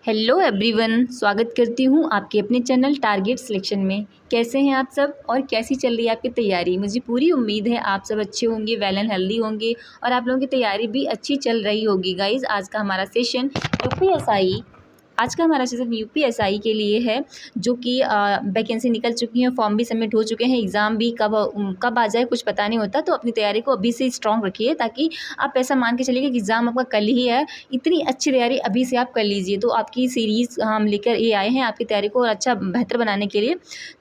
Hello everyone, स्वागत करती हूँ आपके अपने चैनल टारगेट सिलेक्शन में। कैसे हैं आप सब और कैसी चल रही है आपकी तैयारी। मुझे पूरी उम्मीद है आप सब अच्छे होंगे, वेल एंड हेल्दी होंगे और आप लोगों की तैयारी भी अच्छी चल रही होगी। गाइज, आज का हमारा सेशन यूपीएसआई के लिए है, जो कि वैकेंसी निकल चुकी है, फॉर्म भी सबमिट हो चुके हैं। एग्ज़ाम भी कब आ जाए कुछ पता नहीं होता, तो अपनी तैयारी को अभी से स्ट्रॉन्ग रखिए, ताकि आप ऐसा मान के चलिए कि एग्ज़ाम आपका कल ही है। इतनी अच्छी तैयारी अभी से आप कर लीजिए। तो आपकी सीरीज़ हम लेकर ये आए हैं आपकी तैयारी को और अच्छा बेहतर बनाने के लिए।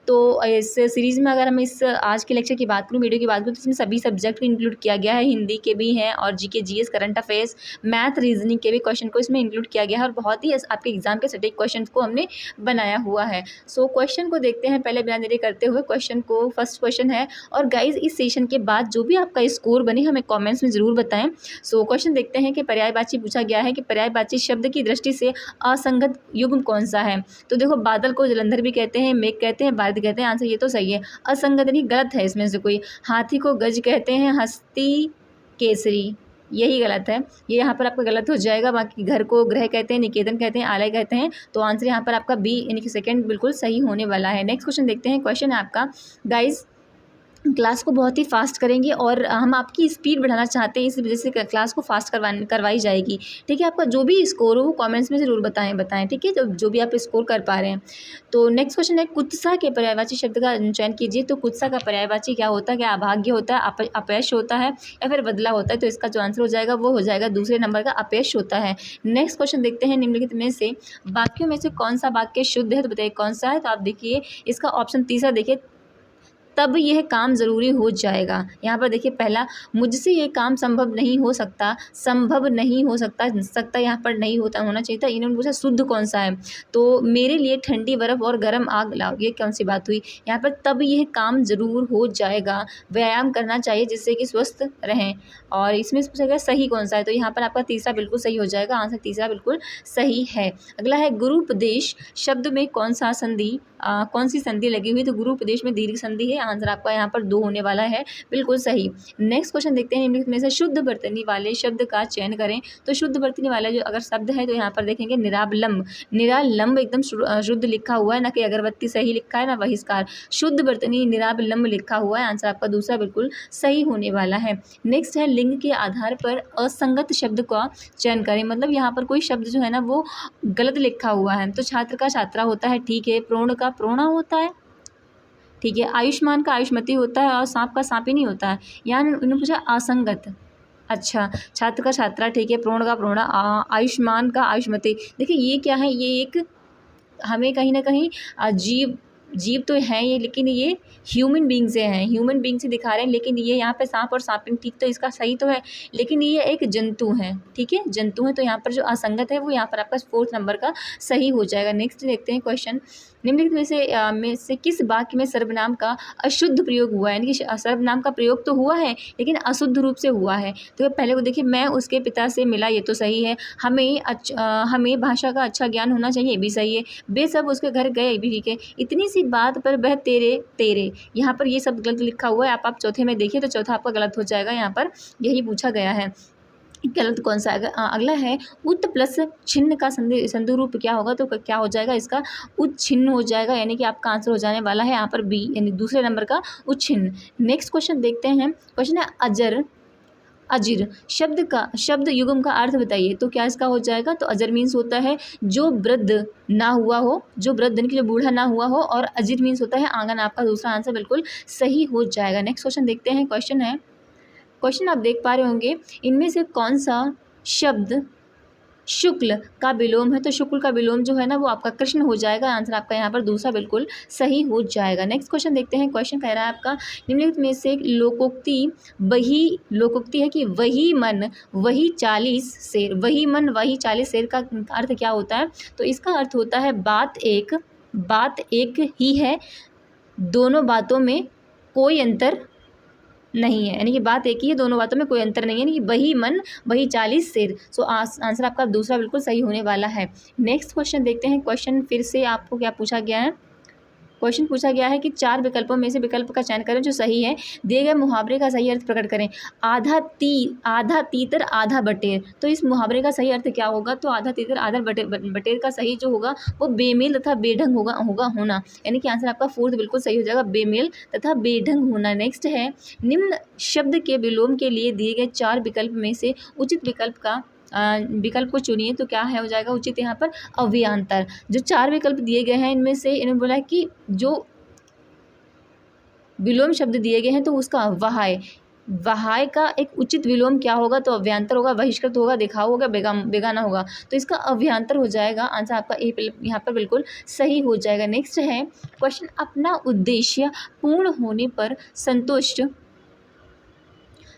तो इस सीरीज़ में अगर हम इस आज के लेक्चर की बात करूँ, वीडियो की बात करूँ, तो इसमें सभी सब्जेक्ट को इंक्लूड किया गया है। हिंदी के भी हैं और GK, GS, current affairs, math, reasoning के भी क्वेश्चन को इसमें इंक्लूड किया गया है और बहुत ही आपके एग्जाम के सटीक क्वेश्चन को हमने बनाया हुआ है। सो क्वेश्चन को देखते हैं पहले बिना देरी करते हुए। क्वेश्चन को फर्स्ट क्वेश्चन है, और गाइज इस सेशन के बाद जो भी आपका स्कोर बने हमें कमेंट्स में ज़रूर बताएं। सो क्वेश्चन देखते हैं कि पर्यायवाची पूछा गया है कि पर्यायवाची शब्द की दृष्टि से असंगत युग्म कौन सा है। तो देखो, बादल को जलंधर भी कहते हैं, मेघ कहते हैं, बारिश कहते हैं। आंसर ये तो सही है। असंगत नहीं, गलत है इसमें से कोई। हाथी को गज कहते हैं, हस्ती केसरी, यही गलत है। ये यहाँ पर आपका गलत हो जाएगा। बाकी घर को ग्रह कहते हैं, निकेतन कहते हैं, आलय कहते हैं। तो आंसर यहाँ पर आपका बी यानी कि सेकंड बिल्कुल सही होने वाला है। नेक्स्ट क्वेश्चन देखते हैं। क्वेश्चन है आपका, गाइज क्लास को बहुत ही फास्ट करेंगे और हम आपकी स्पीड बढ़ाना चाहते हैं, इस वजह से क्लास को फास्ट करवाई जाएगी। ठीक है, आपका जो भी स्कोर हो वो कमेंट्स में ज़रूर बताएं। ठीक है, जो भी आप स्कोर कर पा रहे हैं। तो नेक्स्ट क्वेश्चन है, कुत्सा के पर्यायवाची शब्द का चयन कीजिए। तो कुत्सा का पर्यायवाची क्या होता है? क्या अभाग्य होता है, अपयश होता है, या फिर बदला होता है? तो इसका जो आंसर हो जाएगा वो हो जाएगा दूसरे नंबर का, अपयश होता है। नेक्स्ट क्वेश्चन देखते हैं, निम्नलिखित में से वाक्यों में से कौन सा वाक्य शुद्ध है? तो बताइए कौन सा है। तो आप देखिए इसका ऑप्शन तीसरा देखिए, तब यह काम ज़रूरी हो जाएगा। यहाँ पर देखिए पहला, मुझसे ये काम संभव नहीं हो सकता, संभव नहीं हो सकता यहाँ पर नहीं होना चाहिए था। इन्होंने पूछा शुद्ध कौन सा है, तो मेरे लिए ठंडी बर्फ़ और गर्म आग लाओ, ये कौन सी बात हुई। यहाँ पर तब यह काम ज़रूर हो जाएगा, व्यायाम करना चाहिए जिससे कि स्वस्थ रहें। और इसमें पूछा गया सही कौन सा है, तो यहाँ पर आपका तीसरा बिल्कुल सही हो जाएगा। आंसर तीसरा बिल्कुल सही है। अगला है, गुरुपदेश शब्द में कौन सी संधि लगी हुई। तो गुरुपदेश में दीर्घ संधि है। आंसर आपका यहाँ पर 2 होने वाला है, बिल्कुल सही। नेक्स्ट क्वेश्चन देखते हैं, निम्नलिखित में से शुद्ध वर्तनी वाले शब्द का चयन करें। तो शुद्ध वर्तनी वाला जो अगर शब्द है, तो यहाँ पर देखेंगे निरालंब। निरालंब एकदम शुद्ध लिखा हुआ है, ना कि अगरबत्ती सही लिखा है, ना बहिष्कार। शुद्ध वर्तनी निरालंब लिखा हुआ है। आंसर आपका दूसरा बिल्कुल सही होने वाला है। नेक्स्ट है, लिंग के आधार पर असंगत शब्द का चयन करें। मतलब यहाँ पर कोई शब्द जो है ना वो गलत लिखा हुआ है। तो छात्र का छात्रा होता है, ठीक है। प्रोण का प्रोणा होता है, ठीक है। आयुष्मान का आयुष्मती होता है और सांप का सांप ही नहीं होता है। यहाँ उन्होंने पूछा असंगत। अच्छा, छात्र का छात्रा, ठीक है। प्रोण का प्रोणा, आयुष्मान का आयुष्मती। देखिए ये क्या है, ये एक हमें कहीं ना कहीं जीव तो हैं ये, लेकिन ये ह्यूमन बींग से हैं, ह्यूमन बींग से दिखा रहे हैं। लेकिन ये यहाँ पे सांप और सांपिन, ठीक, तो इसका सही तो है, लेकिन ये एक जंतु है, ठीक है, जंतु है। तो यहाँ पर जो असंगत है वो यहाँ पर आपका 4th नंबर का सही हो जाएगा। नेक्स्ट देखते हैं क्वेश्चन, निम्नलिखित में से किस वाक्य में सर्वनाम का अशुद्ध प्रयोग हुआ है। यानी कि सर्वनाम का प्रयोग तो हुआ है लेकिन अशुद्ध रूप से हुआ है। तो पहले को देखिए, मैं उसके पिता से मिला, ये तो सही है। हमें भाषा का अच्छा ज्ञान होना चाहिए, ये भी सही है। वे सब उसके घर गए, ये भी ठीक है। इतनी सी बात पर वह तेरे, यहाँ पर ये सब गलत लिखा हुआ है। आप चौथे में देखिए तो चौथा आपका गलत हो जाएगा। यहाँ पर यही पूछा गया है, गलत कौन सा है। अगला है, उत प्लस छिन्न का संधि रूप क्या होगा। तो क्या हो जाएगा इसका, उच्छिन्न हो जाएगा। यानी कि आपका आंसर हो जाने वाला है यहाँ पर बी, यानी दूसरे नंबर का उच्छिन्न। नेक्स्ट क्वेश्चन देखते हैं। क्वेश्चन है, अजिर शब्द युग्म का अर्थ बताइए। तो क्या इसका हो जाएगा, तो अजर मीन्स होता है जो वृद्ध ना हुआ हो, जो वृद्ध यानी कि जो बूढ़ा ना हुआ हो, और अजिर मीन्स होता है आंगन। आपका दूसरा आंसर बिल्कुल सही हो जाएगा। नेक्स्ट क्वेश्चन देखते हैं। क्वेश्चन आप देख पा रहे होंगे, इनमें से कौन सा शब्द शुक्ल का विलोम है। तो शुक्ल का विलोम जो है ना वो आपका कृष्ण हो जाएगा। आंसर आपका यहाँ पर दूसरा बिल्कुल सही हो जाएगा। नेक्स्ट क्वेश्चन देखते हैं। क्वेश्चन कह रहा है आपका, निम्नलिखित में से लोकोक्ति है कि वही मन वही 40 शेर। वही मन वही 40 शेर का अर्थ क्या होता है। तो इसका अर्थ होता है बात एक ही है, दोनों बातों में कोई अंतर नहीं है। यानी कि बात एक ही है, दोनों बातों में कोई अंतर नहीं है। यानी कि वही मन वही 40 शेर। सो आंसर आपका दूसरा बिल्कुल सही होने वाला है। नेक्स्ट क्वेश्चन देखते हैं। क्वेश्चन फिर से आपको क्या पूछा गया है। क्वेश्चन पूछा गया है कि 4 विकल्पों में से विकल्प का चयन करें जो सही है। दिए गए मुहावरे का सही अर्थ प्रकट करें। आधा तीतर आधा बटेर, तो इस मुहावरे का सही अर्थ क्या होगा? तो आधा तीतर आधा बटेर का सही जो होगा वो बेमेल तथा बेढंग होगा होना, यानी कि आंसर आपका फोर्थ बिल्कुल सही हो जाएगा, बेमेल तथा बेढंग होना। नेक्स्ट है, निम्न शब्द के विलोम के लिए दिए गए 4 विकल्प में से उचित विकल्प को चुनिए। तो क्या है हो जाएगा उचित यहाँ पर? अव्यांतर। जो 4 विकल्प दिए गए हैं इनमें से इन्होंने बोला है कि जो विलोम शब्द दिए गए हैं तो उसका वहाय का एक उचित विलोम क्या होगा? तो अव्यांतर होगा, बहिष्कृत होगा, दिखाऊ होगा, बेगाना होगा। तो इसका अव्यांतर हो जाएगा। आंसर आपका ए यहाँ पर बिल्कुल सही हो जाएगा। नेक्स्ट है क्वेश्चन, अपना उद्देश्य पूर्ण होने पर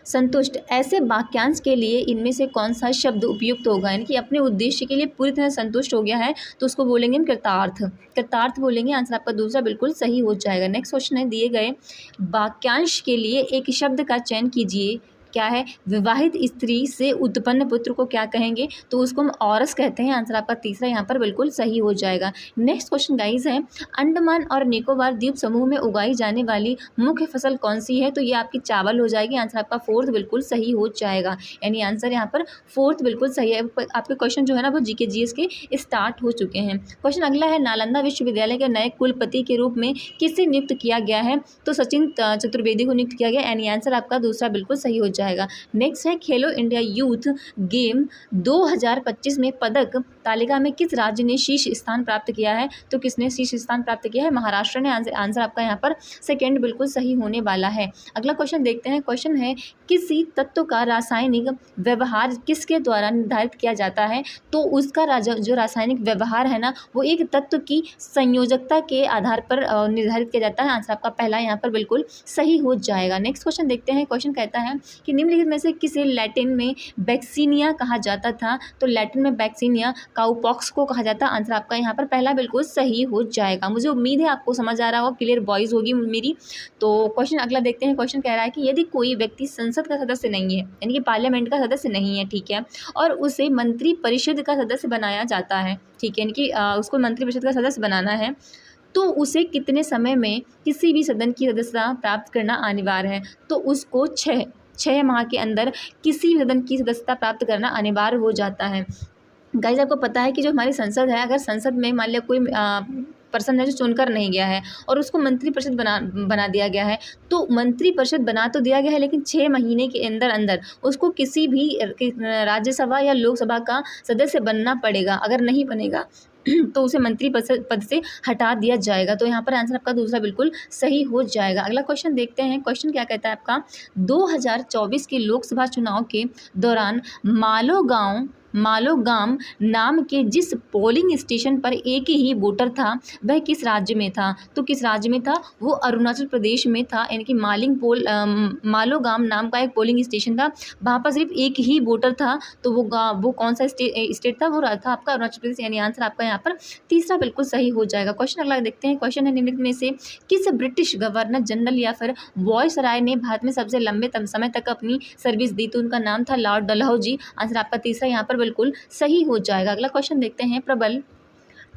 संतुष्ट ऐसे वाक्यांश के लिए इनमें से कौन सा शब्द उपयुक्त होगा? यानी कि अपने उद्देश्य के लिए पूरी तरह संतुष्ट हो गया है तो उसको बोलेंगे हम कृतार्थ बोलेंगे। आंसर आपका दूसरा बिल्कुल सही हो जाएगा। नेक्स्ट क्वेश्चन है, दिए गए वाक्यांश के लिए एक शब्द का चयन कीजिए। क्या है? विवाहित स्त्री से उत्पन्न पुत्र को क्या कहेंगे? तो उसको हम औरस कहते हैं। आंसर आपका तीसरा यहाँ पर बिल्कुल सही हो जाएगा। नेक्स्ट क्वेश्चन गाइज है, अंडमान और निकोबार द्वीप समूह में उगाई जाने वाली मुख्य फसल कौन सी है? तो ये आपकी चावल हो जाएगी। आंसर आपका फोर्थ बिल्कुल सही हो जाएगा, यानी आंसर यहाँ पर फोर्थ बिल्कुल सही है। आपके क्वेश्चन जो है ना वो जीके जीएस के स्टार्ट हो चुके हैं। क्वेश्चन अगला है, नालंदा विश्वविद्यालय के नए कुलपति के रूप में किसे नियुक्त किया गया है? तो सचिन चतुर्वेदी को नियुक्त किया गया, यानी आंसर आपका दूसरा बिल्कुल सही हो जाएगा। नेक्स्ट है, खेलो इंडिया यूथ गेम 2025 में पदक तालिका में किस राज्य ने शीर्ष स्थान प्राप्त किया है? तो किसने शीर्ष स्थान प्राप्त किया है? महाराष्ट्र ने। आंसर आपका यहाँ पर सेकंड बिल्कुल सही होने वाला है। अगला क्वेश्चन देखते हैं। क्वेश्चन है, किसी तत्व का रासायनिक व्यवहार किसके द्वारा निर्धारित किया जाता है? तो उसका जो रासायनिक व्यवहार है ना वो एक तत्व की संयोजकता के आधार पर निर्धारित किया जाता है। आंसर आपका पहला यहाँ पर बिल्कुल सही हो जाएगा। नेक्स्ट क्वेश्चन देखते हैं। क्वेश्चन कहता है कि निम्नलिखित में से किसे लैटिन में बैक्सीनिया कहा जाता था? तो लैटिन में बैक्सीनिया काउपॉक्स को कहा जाता है। आंसर आपका यहाँ पर पहला बिल्कुल सही हो जाएगा। मुझे उम्मीद है आपको समझ आ रहा होगा, क्लियर वॉइस होगी मेरी। तो क्वेश्चन अगला देखते हैं। क्वेश्चन कह रहा है कि यदि कोई व्यक्ति संसद का सदस्य नहीं है, यानी कि पार्लियामेंट का सदस्य नहीं है, ठीक है, और उसे मंत्री परिषद का सदस्य बनाया जाता है, ठीक है, यानी कि उसको मंत्री परिषद का सदस्य बनाना है, तो उसे कितने समय में किसी भी सदन की सदस्यता प्राप्त करना अनिवार्य है? तो उसको 6 माह के अंदर किसी भी सदन की सदस्यता प्राप्त करना अनिवार्य हो जाता है। गाइज आपको पता है कि जो हमारी संसद है, अगर संसद में मान लिया कोई पर्सन है जो चुनकर नहीं गया है और उसको मंत्री परिषद बना दिया गया है, तो मंत्री परिषद बना तो दिया गया है लेकिन 6 महीने के अंदर उसको किसी भी राज्यसभा या लोकसभा का सदस्य बनना पड़ेगा। अगर नहीं बनेगा तो उसे मंत्री पद से हटा दिया जाएगा। तो यहाँ पर आंसर आपका दूसरा बिल्कुल सही हो जाएगा। अगला क्वेश्चन देखते हैं। क्वेश्चन क्या कहता है आपका, 2024 के लोकसभा चुनाव के दौरान मालोगाम नाम के जिस पोलिंग स्टेशन पर एक ही वोटर था वह किस राज्य में था? तो किस राज्य में था? वो अरुणाचल प्रदेश में था, यानी कि मालोगाम नाम का एक पोलिंग स्टेशन था, वहाँ पर सिर्फ एक ही वोटर था। तो वो कौन सा स्टेट था? वो था आपका अरुणाचल प्रदेश, यानी आंसर आपका यहाँ पर तीसरा बिल्कुल सही हो जाएगा। क्वेश्चन अगला देखते हैं। क्वेश्चन है, निम्नलिखित में से किस ब्रिटिश गवर्नर जनरल या फिर वॉयसराय ने भारत में सबसे लंबे समय तक अपनी सर्विस दी? तो उनका नाम था लॉर्ड डलहौजी। आंसर आपका तीसरा यहाँ पर बिल्कुल सही हो जाएगा। अगला क्वेश्चन देखते हैं। प्रबल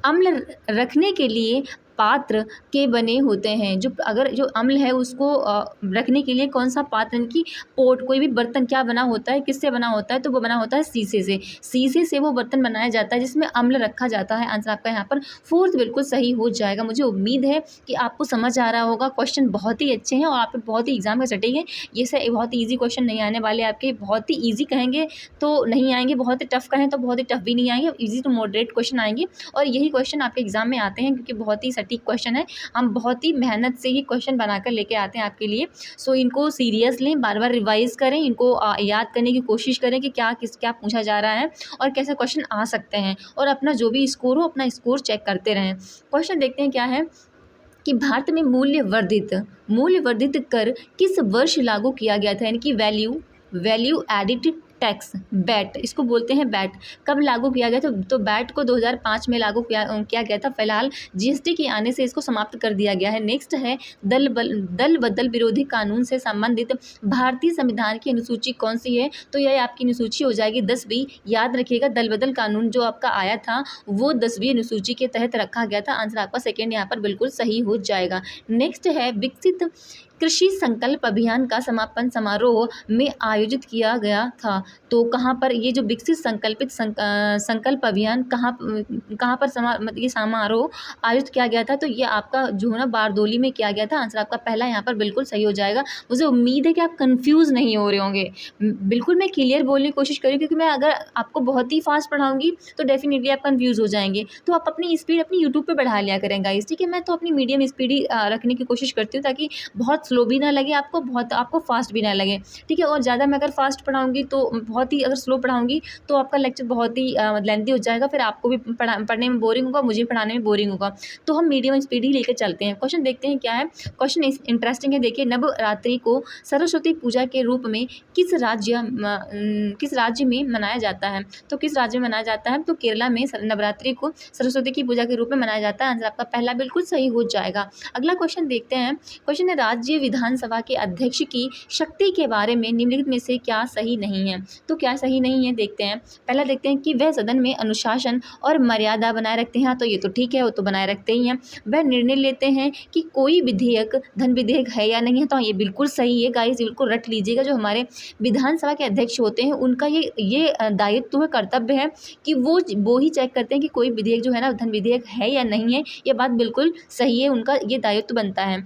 अम्ल रखने के लिए पात्र के बने होते हैं। जो अम्ल है उसको रखने के लिए कौन सा पात्र, यानी पोट, कोई भी बर्तन क्या बना होता है, किससे बना होता है? तो वो बना होता है शीशे से वो बर्तन बनाया जाता है जिसमें अम्ल रखा जाता है। आंसर आपका यहाँ पर फोर्थ बिल्कुल सही हो जाएगा। मुझे उम्मीद है कि आपको समझ आ रहा होगा। क्वेश्चन बहुत ही अच्छे हैं और आप बहुत ही एग्जाम में सटेंगे। ये से बहुत ही ईजी क्वेश्चन नहीं आने वाले आपके। बहुत ही ईजी कहेंगे तो नहीं आएंगे, बहुत ही टफ कहें तो बहुत ही टफ भी नहीं आएंगे, ईजी टू मॉडरेट क्वेश्चन आएंगे। और यही क्वेश्चन आपके एग्जाम में आते हैं क्योंकि बहुत ही सटीक क्वेश्चन है। हम बहुत ही मेहनत से ही क्वेश्चन बनाकर लेके आते हैं आपके लिए। सो इनको सीरियस लें, बार बार रिवाइज करें, इनको याद करने की कोशिश करें कि क्या पूछा जा रहा है और कैसे क्वेश्चन आ सकते हैं, और अपना जो भी स्कोर हो अपना स्कोर चेक करते रहें। क्वेश्चन देखते हैं क्या है कि भारत में मूल्य वर्धित कर किस वर्ष लागू किया गया था? यानी कि वैल्यू एडिड टैक्स, बैट, इसको बोलते हैं बैट, कब लागू किया गया? तो बैट को 2005 में लागू किया गया था। फिलहाल जीएसटी के आने से इसको समाप्त कर दिया गया है। नेक्स्ट है दल बदल विरोधी कानून से संबंधित भारतीय संविधान की अनुसूची कौन सी है? तो यह आपकी अनुसूची हो जाएगी 10वीं। याद रखिएगा, दल बदल कानून जो आपका आया था वो 10वीं अनुसूची के तहत रखा गया था। आंसर आपका सेकेंड यहाँ पर बिल्कुल सही हो जाएगा। नेक्स्ट है विकसित कृषि संकल्प अभियान का समापन समारोह में आयोजित किया गया था। तो कहाँ पर ये जो विकसित संकल्प अभियान कहाँ पर ये समारोह आयोजित किया गया था? तो ये आपका जो है ना बारदोली में किया गया था। आंसर आपका पहला यहाँ पर बिल्कुल सही हो जाएगा। मुझे उम्मीद है कि आप कंफ्यूज नहीं हो रहे होंगे। बिल्कुल मैं क्लियर बोलने की कोशिश करूँ, क्योंकि मैं अगर आपको बहुत ही फास्ट पढ़ाऊंगी तो डेफिनेटली आप कंफ्यूज हो जाएंगे। तो आप अपनी स्पीड अपनी यूट्यूब पे बढ़ा लिया करें गाइस, ठीक है। मैं तो अपनी मीडियम स्पीड ही रखने की कोशिश करती हूँ, ताकि बहुत स्लो भी ना लगे आपको, बहुत आपको फास्ट भी ना लगे, ठीक है। और ज़्यादा मैं अगर फास्ट पढ़ाऊंगी तो बहुत ही, अगर स्लो पढ़ाऊंगी तो आपका लेक्चर बहुत ही लेंथी हो जाएगा, फिर आपको भी पढ़ने में बोरिंग होगा, मुझे पढ़ाने में बोरिंग होगा। तो हम मीडियम स्पीड ही लेकर चलते हैं। क्वेश्चन देखते हैं क्या है। क्वेश्चन इंटरेस्टिंग है, देखिए। नवरात्रि को सरस्वती पूजा के रूप में किस राज्य में मनाया जाता है? तो किस राज्य में मनाया जाता है? तो केरला में नवरात्रि को सरस्वती की पूजा के रूप में मनाया जाता है। आंसर आपका पहला बिल्कुल सही हो जाएगा। अगला क्वेश्चन देखते हैं। क्वेश्चन है राज्य विधानसभा के अध्यक्ष की शक्ति के बारे में निम्नलिखित में से क्या सही नहीं है? तो क्या सही नहीं है देखते हैं। पहला देखते हैं कि वह सदन में अनुशासन और मर्यादा बनाए रखते हैं। तो ये तो ठीक है, वो तो बनाए रखते ही हैं। वह निर्णय लेते हैं कि कोई विधेयक धन विधेयक है या नहीं है। तो ये बिल्कुल सही है गाइस, बिल्कुल रट लीजिएगा। जो हमारे विधानसभा के अध्यक्ष होते हैं उनका ये दायित्व है, कर्तव्य है कि वो ही चेक करते हैं कि कोई विधेयक जो है ना धन विधेयक है या नहीं है। ये बात बिल्कुल सही है, उनका ये दायित्व बनता है।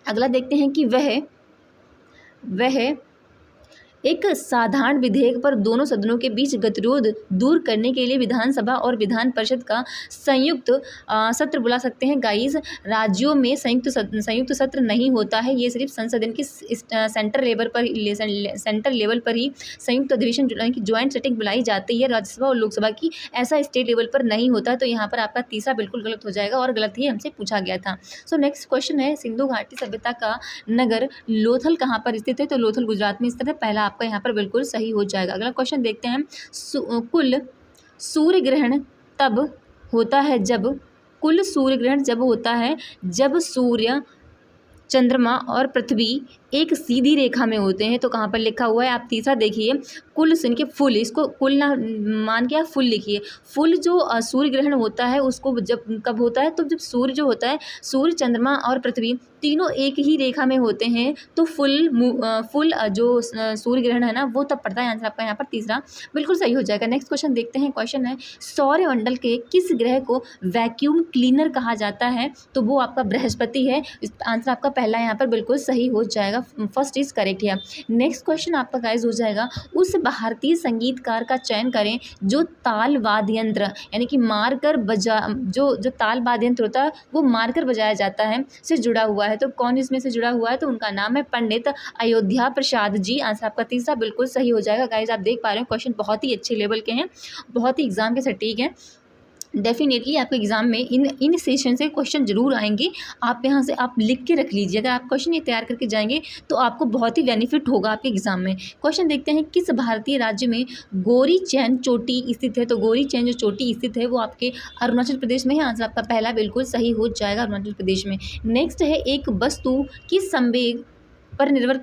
अगला देखते हैं कि वह एक साधारण विधेयक पर दोनों सदनों के बीच गतिरोध दूर करने के लिए विधानसभा और विधान परिषद का संयुक्त सत्र बुला सकते हैं। गाइस, राज्यों में संयुक्त सत्र नहीं होता है, ये सिर्फ संसद की सेंटर लेवल पर ही संयुक्त अधिवेशन की ज्वाइंट सिटिंग बुलाई जाती है। राज्यसभा और लोकसभा की ऐसा स्टेट लेवल पर नहीं होता। तो यहाँ पर आपका तीसरा बिल्कुल गलत हो जाएगा, और गलत ही हमसे पूछा गया था। सो नेक्स्ट क्वेश्चन है, सिंधु घाटी सभ्यता का नगर लोथल कहाँ पर स्थित है? तो लोथल गुजरात में स्थित है। पहला आपका यहाँ पर बिल्कुल सही हो जाएगा। अगला क्वेश्चन देखते हैं। कुल सूर्य ग्रहण तब होता है जब सूर्य, चंद्रमा और पृथ्वी एक सीधी रेखा में होते हैं। तो कहाँ पर लिखा हुआ है आप तीसरा देखिए। कुल सुन के फुल, इसको कुल ना मान के आप फुल लिखिए। फुल जो सूर्य ग्रहण होता है उसको जब कब होता है? तो जब सूर्य जो होता है, सूर्य, चंद्रमा और पृथ्वी तीनों एक ही रेखा में होते हैं तो फुल जो सूर्य ग्रहण है ना वो तब पड़ता है। आंसर आपका यहाँ पर तीसरा बिल्कुल सही हो जाएगा। नेक्स्ट क्वेश्चन देखते हैं। क्वेश्चन है सौरमंडल के किस ग्रह को वैक्यूम क्लीनर कहा जाता है? तो वो आपका बृहस्पति है। आंसर आपका पहला यहाँ पर बिल्कुल सही हो जाएगा। फर्स्ट इज करेक्ट है। नेक्स्ट क्वेश्चन आपका गाइस हो जाएगा, उस भारतीय संगीतकार का चयन करें जो ताल वाद्य यंत्र यानी कि मारकर बजा जो ताल वाद्य यंत्र होता है वो मारकर बजाया जाता है से जुड़ा हुआ है। तो कौन इसमें से जुड़ा हुआ है? तो उनका नाम है पंडित अयोध्या प्रसाद जी। आंसर आपका तीसरा बिल्कुल सही हो जाएगा। गाइस, आप देख पा रहे हो क्वेश्चन बहुत ही अच्छे लेवल के हैं, बहुत ही एग्जाम के सटीक हैं। डेफिनेटली आपके एग्जाम में इन सेशन से क्वेश्चन जरूर आएंगे। आप यहाँ से आप लिख के रख लीजिए। अगर आप क्वेश्चन ये तैयार करके जाएंगे तो आपको बहुत ही बेनिफिट होगा आपके एग्जाम में। क्वेश्चन देखते हैं, किस भारतीय राज्य में गौरी चैन चोटी स्थित है? तो गौरी चैन जो चोटी स्थित है वो आपके अरुणाचल प्रदेश में है। आंसर आपका पहला बिल्कुल सही हो जाएगा, अरुणाचल प्रदेश में। नेक्स्ट है, एक वस्तु की संवेग पर निर्भर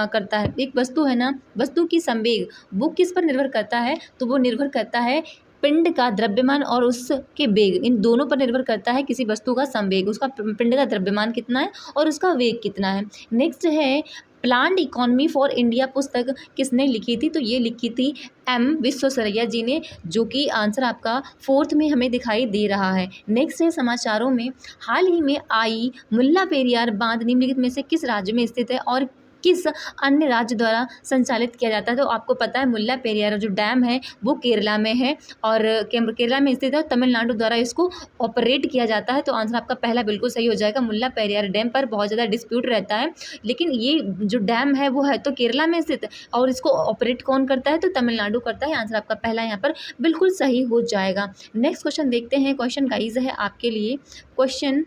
करता है। एक वस्तु है ना, वस्तु की संवेग वो किस पर निर्भर करता है? तो वो निर्भर करता है पिंड का द्रव्यमान और उसके वेग, इन दोनों पर निर्भर करता है किसी वस्तु का संवेग, उसका पिंड का द्रव्यमान कितना है और उसका वेग कितना है। नेक्स्ट है, प्लान्ड इकोनॉमी फॉर इंडिया पुस्तक किसने लिखी थी? तो ये लिखी थी एम विश्वेश्वरैया जी ने, जो कि आंसर आपका फोर्थ में हमें दिखाई दे रहा है। नेक्स्ट है, समाचारों में हाल ही में आई मुल्ला पेरियार बांध निम्नलिखित में से किस राज्य में स्थित है और किस अन्य राज्य द्वारा संचालित किया जाता है? तो आपको पता है मुल्ला पेरियार जो डैम है वो केरला में है और केरला में स्थित है। तमिलनाडु द्वारा इसको ऑपरेट किया जाता है। तो आंसर आपका पहला बिल्कुल सही हो जाएगा। मुल्ला पेरियार डैम पर बहुत ज़्यादा डिस्प्यूट रहता है, लेकिन ये जो डैम है वो है तो केरला में स्थित और इसको ऑपरेट कौन करता है? तो तमिलनाडु करता है। आंसर आपका पहला यहाँ पर बिल्कुल सही हो जाएगा। नेक्स्ट क्वेश्चन देखते हैं। क्वेश्चन गाइज है आपके लिए। क्वेश्चन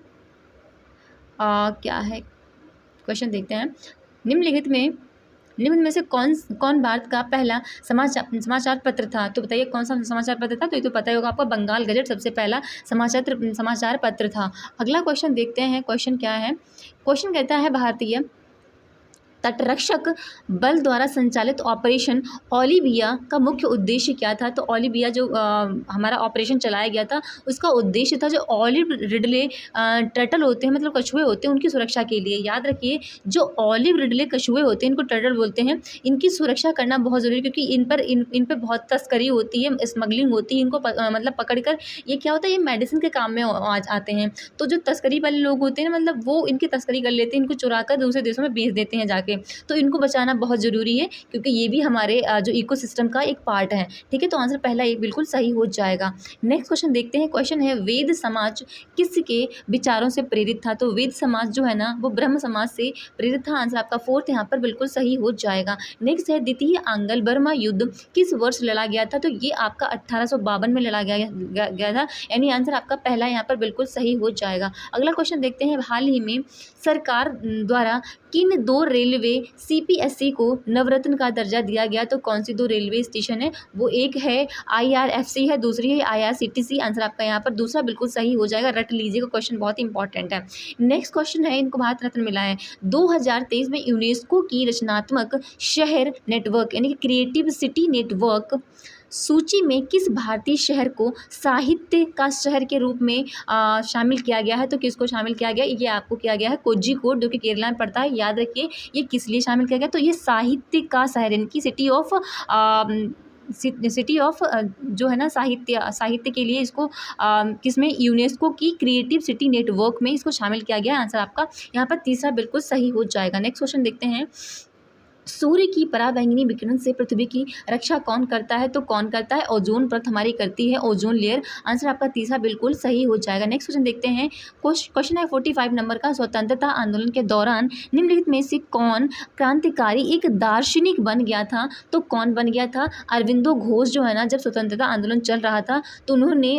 क्या है? क्वेश्चन देखते हैं, निम्नलिखित में निम्न में से कौन भारत का पहला समाचार पत्र था? तो बताइए कौन सा समाचार पत्र था? तो ये तो पता ही होगा आपको, बंगाल गजट सबसे पहला समाचार पत्र था। अगला क्वेश्चन देखते हैं, क्वेश्चन क्या है? क्वेश्चन कहता है भारतीय तटरक्षक बल द्वारा संचालित ऑपरेशन ओलिविया का मुख्य उद्देश्य क्या था? तो ओलिविया जो हमारा ऑपरेशन चलाया गया था, उसका उद्देश्य था जो ऑलिव रिडले टर्टल होते हैं, मतलब कछुए होते हैं, उनकी सुरक्षा के लिए। याद रखिए, जो ऑलिव रिडले कछुए होते हैं, इनको टर्टल बोलते हैं, इनकी सुरक्षा करना बहुत ज़रूरी है, क्योंकि इन पर बहुत तस्करी होती है, स्मगलिंग होती है। इनको मतलब पकड़ कर, ये क्या होता है, ये मेडिसिन के काम में आते हैं। तो जो तस्करी वाले लोग होते हैं, मतलब वो इनकी तस्करी कर लेते हैं, इनको चुरा कर दूसरे देशों में बेच देते हैं जाके। तो इनको बचाना बहुत ज़रूरी है, क्योंकि ये भी हमारे जो इकोसिस्टम का एक पार्ट है। ठीक है, तो आंसर पहला एक बिल्कुल सही हो जाएगा। नेक्स्ट क्वेश्चन देखते हैं, क्वेश्चन है वेद समाज किसके विचारों से प्रेरित था? तो वेद समाज जो है ना, वो ब्रह्म समाज से प्रेरित था। आंसर आपका फोर्थ यहाँ पर बिल्कुल सही हो जाएगा। नेक्स्ट है द्वितीय आंग्ल बर्मा युद्ध किस वर्ष लड़ा गया था? तो ये आपका 1852 में लड़ा गया था, यानी आंसर आपका पहला यहाँ पर बिल्कुल सही हो जाएगा। अगला क्वेश्चन देखते हैं, हाल ही में सरकार द्वारा किन 2 रेलवे CPSE को नवरत्न का दर्जा दिया गया? तो कौन सी 2 रेलवे स्टेशन है? वो एक है IRFC है, दूसरी है IRCTC। आंसर आपका यहाँ पर दूसरा बिल्कुल सही हो जाएगा। रट लीजिएगा, क्वेश्चन बहुत इंपॉर्टेंट है। नेक्स्ट क्वेश्चन है, इनको भारत रत्न मिला है 2023 में यूनेस्को की रचनात्मक शहर नेटवर्क यानी कि क्रिएटिव सिटी नेटवर्क सूची में किस भारतीय शहर को साहित्य का शहर के रूप में शामिल किया गया है? तो किसको शामिल किया गया? ये आपको किया गया है कोझिकोड, जो कि केरला में पड़ता है। याद रखिए, ये किस लिए शामिल किया गया? तो ये साहित्य का शहर यानी कि सिटी ऑफ जो है ना, साहित्य के लिए इसको किसमें, यूनेस्को की क्रिएटिव सिटी नेटवर्क में इसको शामिल किया गया। आंसर आपका यहाँ पर तीसरा बिल्कुल सही हो जाएगा। नेक्स्ट क्वेश्चन देखते हैं, सूर्य की पराबैंगनी विकिरण से पृथ्वी की रक्षा कौन करता है? तो कौन करता है? ओजोन परत हमारी करती है, ओजोन लेयर। आंसर आपका तीसरा बिल्कुल सही हो जाएगा। नेक्स्ट क्वेश्चन देखते हैं, क्वेश्चन है 45 नंबर का, स्वतंत्रता आंदोलन के दौरान निम्नलिखित में से कौन क्रांतिकारी एक दार्शनिक बन गया था? तो कौन बन गया था? अरविंदो घोष जो है ना, जब स्वतंत्रता आंदोलन चल रहा था तो उन्होंने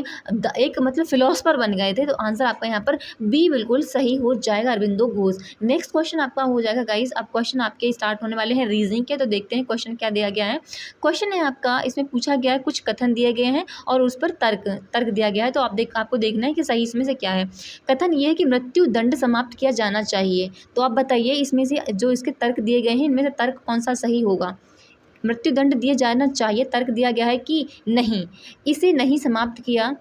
एक मतलब फिलोसफर बन गए थे। तो आंसर आपका यहाँ पर बी बिल्कुल सही हो जाएगा, अरविंदो घोष। नेक्स्ट क्वेश्चन आपका हो जाएगा गाइज, अब क्वेश्चन आपके स्टार्ट होने वाले हैं रीजनिंग के। तो देखते हैं क्वेश्चन क्या दिया गया है। क्वेश्चन है आपका, इसमें पूछा गया है, कुछ कथन दिए गए हैं और उस पर तर्क दिया गया है। तो आपको देखना है कि सही इसमें से क्या है। कथन ये है कि मृत्यु दंड समाप्त किया जाना चाहिए। तो आप बताइए, इसमें से जो इसके तर्क दिए गए हैं, इनमें से तर्क कौन सा सही होगा? मृत्यु दंड दिए जाना चाहिए, तर्क दिया गया है कि नहीं, इसे नहीं समाप्त किया,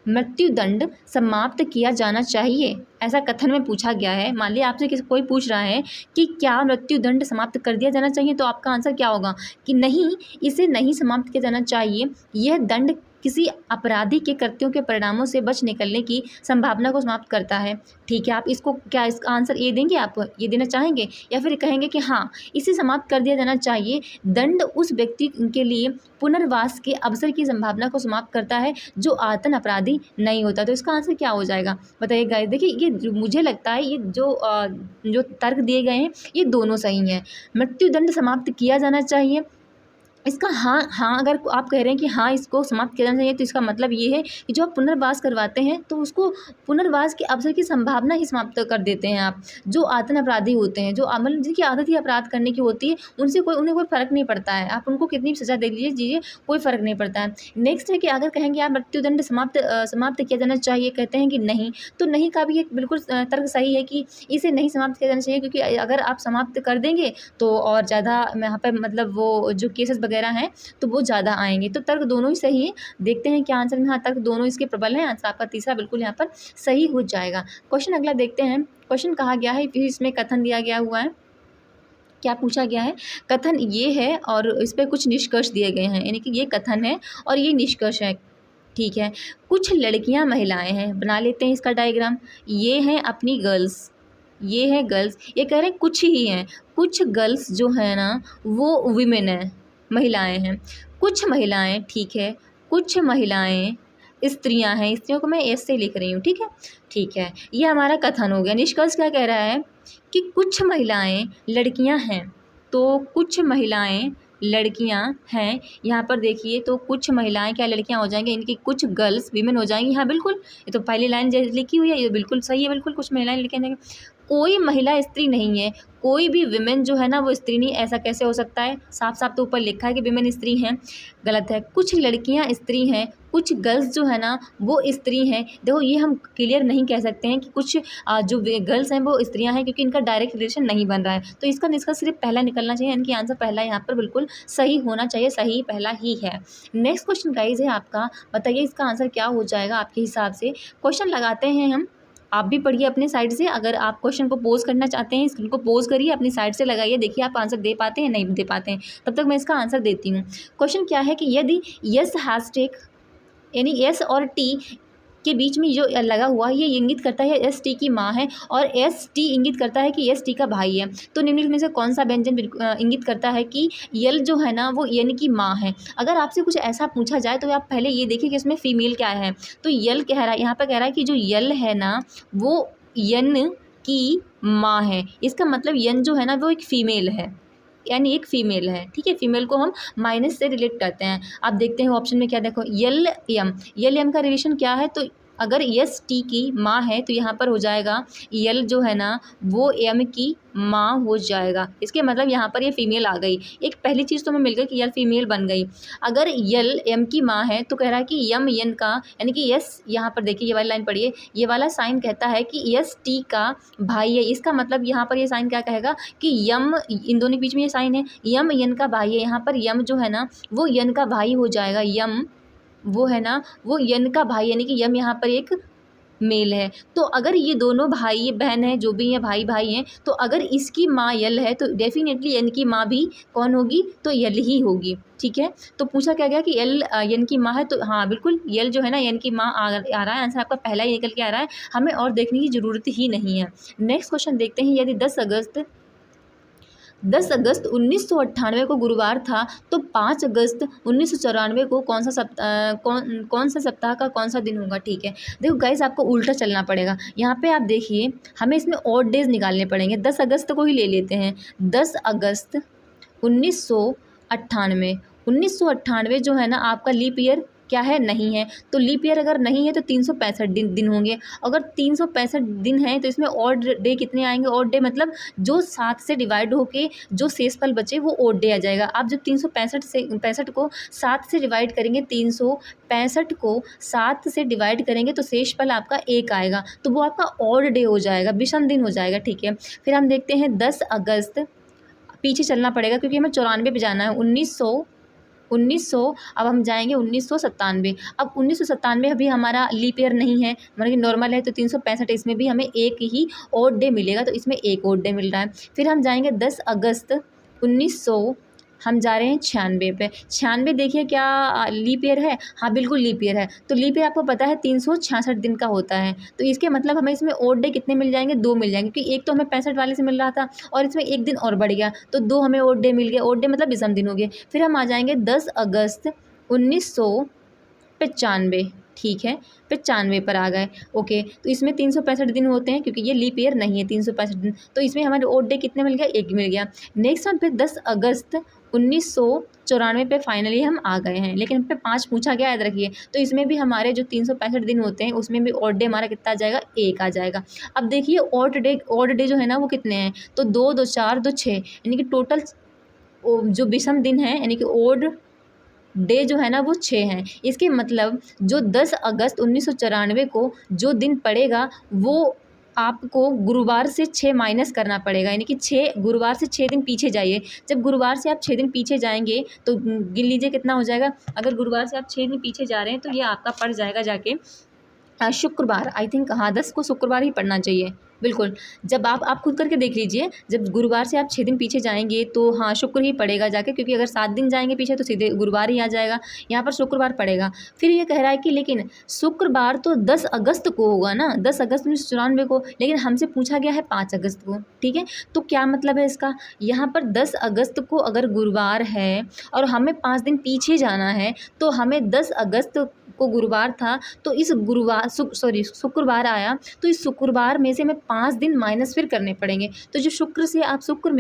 मृत्युदंड समाप्त किया जाना चाहिए, ऐसा कथन में पूछा गया है। मान लिया आपसे कोई पूछ रहा है कि क्या मृत्युदंड समाप्त कर दिया जाना चाहिए, तो आपका आंसर क्या होगा कि नहीं, इसे नहीं समाप्त किया जाना चाहिए। यह दंड किसी अपराधी के कृत्यों के परिणामों से बच निकलने की संभावना को समाप्त करता है। ठीक है, आप इसको क्या, इसका आंसर ये देंगे, आप ये देना चाहेंगे या फिर कहेंगे कि हाँ, इसे समाप्त कर दिया जाना चाहिए। दंड उस व्यक्ति के लिए पुनर्वास के अवसर की संभावना को समाप्त करता है जो आतन अपराधी नहीं होता। तो इसका आंसर क्या हो जाएगा बताइए गाइस। देखिए, ये मुझे लगता है ये जो तर्क दिए गए हैं ये दोनों सही हैं। मृत्युदंड समाप्त किया जाना चाहिए, इसका हाँ अगर आप कह रहे हैं कि हाँ इसको समाप्त किया जाना चाहिए, तो इसका मतलब ये है कि जो आप पुनर्वास करवाते हैं तो उसको पुनर्वास के अवसर की संभावना ही समाप्त कर देते हैं आप। जो आतन अपराधी होते हैं, जो मतलब जिनकी आदत ही अपराध करने की होती है, उनसे उन्हें कोई फ़र्क नहीं पड़ता है, आप उनको कितनी भी सज़ा दे दीजिए कोई फ़र्क नहीं पड़ता है। नेक्स्ट है कि अगर कहेंगे आप मृत्युदंड समाप्त किया जाना चाहिए, कहते हैं कि नहीं, तो नहीं का भी एक बिल्कुल तर्क सही है कि इसे नहीं समाप्त किया जाना चाहिए, क्योंकि अगर आप समाप्त कर देंगे तो और ज़्यादा यहाँ पर मतलब वो जो केसेस वगैरह हैं तो वो ज़्यादा आएंगे। तो तर्क दोनों ही सही है। देखते हैं क्या आंसर में, हाँ तर्क दोनों इसके प्रबल हैं। आंसर आपका तीसरा बिल्कुल यहाँ पर सही हो जाएगा। क्वेश्चन अगला देखते हैं। क्वेश्चन कहा गया है, फिर इसमें कथन दिया गया हुआ है, क्या पूछा गया है, कथन ये है और इस पर कुछ निष्कर्ष दिए गए हैं, यानी कि ये कथन है और ये निष्कर्ष है। ठीक है, कुछ लड़कियां महिलाएं हैं, बना लेते हैं इसका डायग्राम। ये हैं अपनी गर्ल्स, ये है गर्ल्स, ये कह रहे हैं कुछ ही हैं, कुछ गर्ल्स जो है ना वो विमेन है, महिलाएं हैं, कुछ महिलाएं, ठीक है, कुछ महिलाएं स्त्रियां हैं, स्त्रियों को मैं ऐसे लिख रही हूँ। ठीक है, ठीक है, ये हमारा कथन हो गया। निष्कर्ष क्या कह रहा है कि कुछ महिलाएं लड़कियां हैं, तो कुछ महिलाएं लड़कियां हैं। यहाँ पर देखिए, तो कुछ महिलाएं क्या लड़कियां हो जाएंगी, इनकी कुछ गर्ल्स वीमेन हो जाएंगी। हाँ बिल्कुल, ये तो पहली लाइन जैसे लिखी हुई है, ये बिल्कुल सही है, बिल्कुल कुछ महिलाएं लड़कियां, कोई महिला स्त्री नहीं है, कोई भी विमेन जो है ना वो स्त्री नहीं। ऐसा कैसे हो सकता है? साफ साफ तो ऊपर लिखा है कि विमेन स्त्री हैं, गलत है। कुछ लड़कियां स्त्री हैं, कुछ गर्ल्स जो है ना वो स्त्री हैं। देखो ये हम क्लियर नहीं कह सकते हैं कि कुछ जो गर्ल्स हैं वो स्त्रियां हैं, क्योंकि इनका डायरेक्ट रिलेशन नहीं बन रहा है। तो इसका निष्कर्ष सिर्फ पहला निकलना चाहिए, यानी कि आंसर पहला यहाँ पर बिल्कुल सही होना चाहिए, सही पहला ही है। नेक्स्ट क्वेश्चन गाइज है आपका, बताइए इसका आंसर क्या हो जाएगा आपके हिसाब से। क्वेश्चन लगाते हैं हम, आप भी पढ़िए अपने साइड से। अगर आप क्वेश्चन को पोज करना चाहते हैं, स्क्रीन को पोज करिए, अपनी साइड से लगाइए, देखिए आप आंसर दे पाते हैं नहीं दे पाते हैं। तब तक मैं इसका आंसर देती हूँ। क्वेश्चन क्या है कि यदि यस हैशटैग यानी एस और टी के बीच में जो लगा हुआ है ये इंगित करता है एस टी की माँ है, और एस टी इंगित करता है कि एस टी का भाई है, तो निम्नलिखित में से कौन सा व्यंजन इंगित करता है कि यल जो है ना वो यन की माँ है। अगर आपसे कुछ ऐसा पूछा जाए तो आप पहले ये देखिए कि इसमें फीमेल क्या है। तो यल कह रहा है, यहाँ पर कह रहा है कि जो यल है ना वो यन की माँ है। इसका मतलब यन जो है ना वो एक फीमेल है, यानी एक फीमेल है, ठीक है। फीमेल को हम माइनस से रिलेट करते हैं। आप देखते हैं ऑप्शन में क्या, देखो यल एम का रिलेशन क्या है। तो अगर यस टी की माँ है तो यहाँ पर हो जाएगा यल जो है ना वो एम की माँ हो जाएगा। इसके मतलब यहाँ पर ये फीमेल आ गई। एक पहली चीज़ तो हमें मिल गई कि यल फीमेल बन गई। अगर यल एम की माँ है तो कह रहा है कि यम यन का, यानी कि यस, यहाँ पर देखिए ये वाली लाइन पढ़िए, ये वाला साइन कहता है कि यस टी का भाई है। इसका मतलब यहाँ पर ये साइन क्या कहेगा कि यम, इन दोनों के बीच में ये साइन है, यम यन का भाई है। यहाँ पर यम जो है ना वो यन का भाई हो जाएगा। यम वो है ना वो यन का भाई, यानी कि यम यहाँ पर एक मेल है। तो अगर ये दोनों भाई बहन हैं, जो भी हैं भाई भाई हैं, तो अगर इसकी माँ यल है तो डेफिनेटली यन की माँ भी कौन होगी, तो यल ही होगी, ठीक है। तो पूछा क्या गया कि यल यन की माँ है, तो हाँ बिल्कुल यल जो है ना यन की माँ आ रहा है। आंसर आपका पहला ही निकल के आ रहा है, हमें और देखने की ज़रूरत ही नहीं है। नेक्स्ट क्वेश्चन देखते हैं, यदि 10 अगस्त 1998 को गुरुवार था तो 5 अगस्त 1994 को कौन सा सप्ताह का कौन सा दिन होगा, ठीक है। देखो गाइस आपको उल्टा चलना पड़ेगा। यहाँ पे आप देखिए हमें इसमें ऑड डेज निकालने पड़ेंगे। 10 अगस्त को ही ले लेते हैं। 10 अगस्त 1998, 1998 जो है ना आपका लीप ईयर क्या है, नहीं है। तो लीप ईयर अगर नहीं है तो 365 दिन होंगे। अगर 365 दिन हैं तो इसमें ऑड डे कितने आएंगे। ऑड डे मतलब जो 7 से डिवाइड होके जो शेषफल बचे वो ऑड डे आ जाएगा। आप जब 365 को 7 से डिवाइड करेंगे, 365 को 7 से डिवाइड करेंगे तो शेषफल आपका 1 आएगा, तो वो आपका ऑड डे हो जाएगा, विषम दिन हो जाएगा, ठीक है। फिर हम देखते हैं 10 अगस्त, पीछे चलना पड़ेगा क्योंकि हमें 94 पे जाना है। 1900 अब हम जाएंगे 1997। अब 1997 अभी हमारा लीप ईयर नहीं है, मतलब कि नॉर्मल है, तो 365 इसमें भी हमें एक ही ओड डे मिलेगा, तो इसमें एक ओड डे मिल रहा है। फिर हम जाएंगे 10 अगस्त 1900, हम जा रहे हैं 96 पे। 96 देखिए क्या लीप ईयर है, हाँ बिल्कुल लीप ईयर है। तो लीप ईयर आपको पता है 366 दिन का होता है, तो इसके मतलब हमें इसमें ओड डे कितने मिल जाएंगे, 2 मिल जाएंगे, क्योंकि एक तो हमें 65 वाले से मिल रहा था और इसमें एक दिन और बढ़ गया, तो 2 हमें ओड डे मिल गया। ओड डे मतलब विषम दिन हो गए। फिर हम आ जाएंगे 10 अगस्त 1995, ठीक है, 95 पर आ गए। ओके, तो इसमें 365 दिन होते हैं क्योंकि ये लीप ईयर नहीं है। 365 दिन, तो इसमें हमारे ओड डे कितने मिल गया, 1 मिल गया। नेक्स्ट वन फिर 10 अगस्त 1994 पे फाइनली हम आ गए हैं, लेकिन पे 5 पूछा गया, याद रखिए। तो इसमें भी हमारे जो 365 दिन होते हैं उसमें भी ऑड डे हमारा कितना आ जाएगा, 1 आ जाएगा। अब देखिए ऑड डे जो है ना वो कितने हैं, तो 2 2 4 2 6, यानी कि टोटल जो विषम दिन है, यानी कि ओड डे जो है ना वो 6 हैं। इसके मतलब जो 10 अगस्त 1994 को जो दिन पड़ेगा वो आपको गुरुवार से 6 माइनस करना पड़ेगा, यानी कि 6 गुरुवार से 6 दिन पीछे जाइए। जब गुरुवार से आप 6 दिन पीछे जाएंगे तो गिन लीजिए कितना हो जाएगा। अगर गुरुवार से आप 6 दिन पीछे जा रहे हैं तो ये आपका पड़ जाएगा जाके शुक्रवार। आई थिंक हाँ 10 को शुक्रवार ही पढ़ना चाहिए, बिल्कुल। जब आप खुद करके देख लीजिए, जब गुरुवार से आप 6 दिन पीछे जाएंगे तो हाँ शुक्र ही पड़ेगा जाके, क्योंकि अगर 7 दिन जाएंगे पीछे तो सीधे गुरुवार ही आ जाएगा, यहाँ पर शुक्रवार पड़ेगा। फिर ये कह रहा है कि लेकिन शुक्रवार तो 10 अगस्त को होगा ना, 10 अगस्त 1994 को, लेकिन हमसे पूछा गया है 5 अगस्त को, ठीक है। तो क्या मतलब है इसका, यहाँ पर 10 अगस्त को अगर गुरुवार है और हमें 5 दिन पीछे जाना है, तो हमें 10 अगस्त को गुरुवार था तो इस शुक्रवार आया, तो इस शुक्रवार में से हमें 5 दिन माइनस फिर करने पड़ेंगे। तो जो शुक्रवार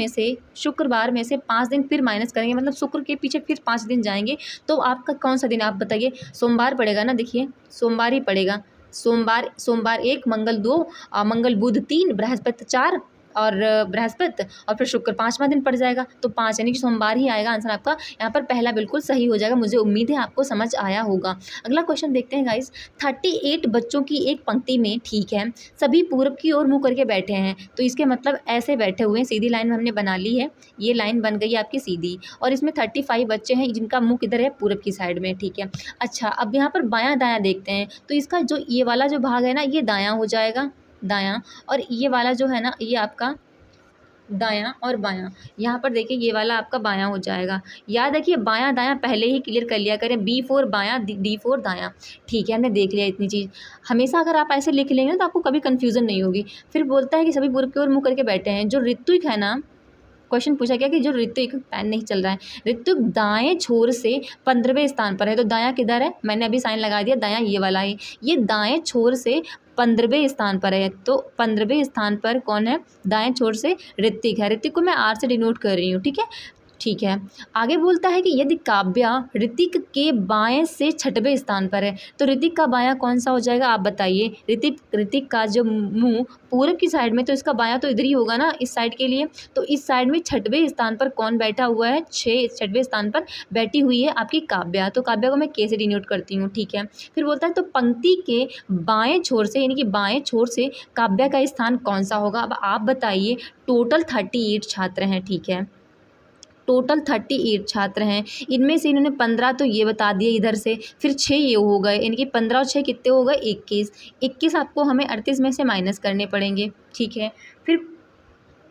में से 5 दिन फिर माइनस करेंगे, मतलब शुक्र के पीछे फिर 5 दिन जाएंगे, तो आपका कौन सा दिन आप बताइए। सोमवार पड़ेगा ना, देखिए सोमवार ही पड़ेगा। सोमवार सोमवार 1, मंगल 2, मंगल बुध 3, बृहस्पति 4 और बृहस्पति और फिर शुक्र 5वां दिन पड़ जाएगा, तो 5 यानी कि सोमवार ही आएगा आंसर आपका। यहाँ पर पहला बिल्कुल सही हो जाएगा। मुझे उम्मीद है आपको समझ आया होगा। अगला क्वेश्चन देखते हैं गाइस। 38 बच्चों की एक पंक्ति में, ठीक है, सभी पूरब की ओर मुँह करके बैठे हैं, तो इसके मतलब ऐसे बैठे हुए हैं, सीधी लाइन हमने बना ली है, ये लाइन बन गई आपकी सीधी, और इसमें 35 बच्चे हैं जिनका मुँह किधर है, पूरब की साइड में, ठीक है। अच्छा, अब यहाँ पर बायां दायां देखते हैं, तो इसका जो ये वाला जो भाग है ना, ये दायां हो जाएगा, दायां, और ये वाला जो है ना, ये आपका दायां और बायां। यहाँ पर देखिए ये वाला आपका बायां हो जाएगा। याद रखिए बायां दायां पहले ही क्लियर कर लिया करें, B4 बायां, D4 दायां, ठीक है, हमने देख लिया इतनी चीज़। हमेशा अगर आप ऐसे लिख लेंगे तो आपको कभी कन्फ्यूज़न नहीं होगी। फिर बोलता है कि सभी पूरब की ओर मुँह करके बैठे हैं। जो ऋत्विक है ना, क्वेश्चन पूछा गया कि जो ऋत्विक, पैन नहीं चल रहा है, ऋत्विक दाएं छोर से 15वें स्थान पर है, तो दायां किधर है, मैंने अभी साइन लगा दिया, दायां ये वाला है, ये दाएं छोर से 15वें स्थान पर है, तो 15वें स्थान पर कौन है, दाएं छोर से ऋत्विक है। ऋत्विक को मैं R से डिनोट कर रही हूँ, ठीक है, ठीक है। आगे बोलता है कि यदि काव्या ऋतिक के बाएं से 6वें स्थान पर है, तो ऋतिक का बायां कौन सा हो जाएगा, आप बताइए। ऋतिक का जो मुंह पूरब की साइड में, तो इसका बायां तो इधर ही होगा ना, इस साइड के लिए, तो इस साइड में 6वें स्थान पर कौन बैठा हुआ है, 6वें स्थान पर बैठी हुई है आपकी काव्या, तो काव्या को मैं K से डिनोट करती हूँ, ठीक है। फिर बोलता है तो पंक्ति के बाएं छोर से, यानी कि बाएं छोर से काव्या का स्थान कौन सा होगा, अब आप बताइए। टोटल 38 छात्र हैं, ठीक है, टोटल 38 छात्र हैं, इनमें से इन्होंने 15 तो ये बता दिए इधर से, फिर 6 ये हो गए, यानी कि 15 और 6 कितने हो गए, 21 आपको हमें 38 में से माइनस करने पड़ेंगे, ठीक है। फिर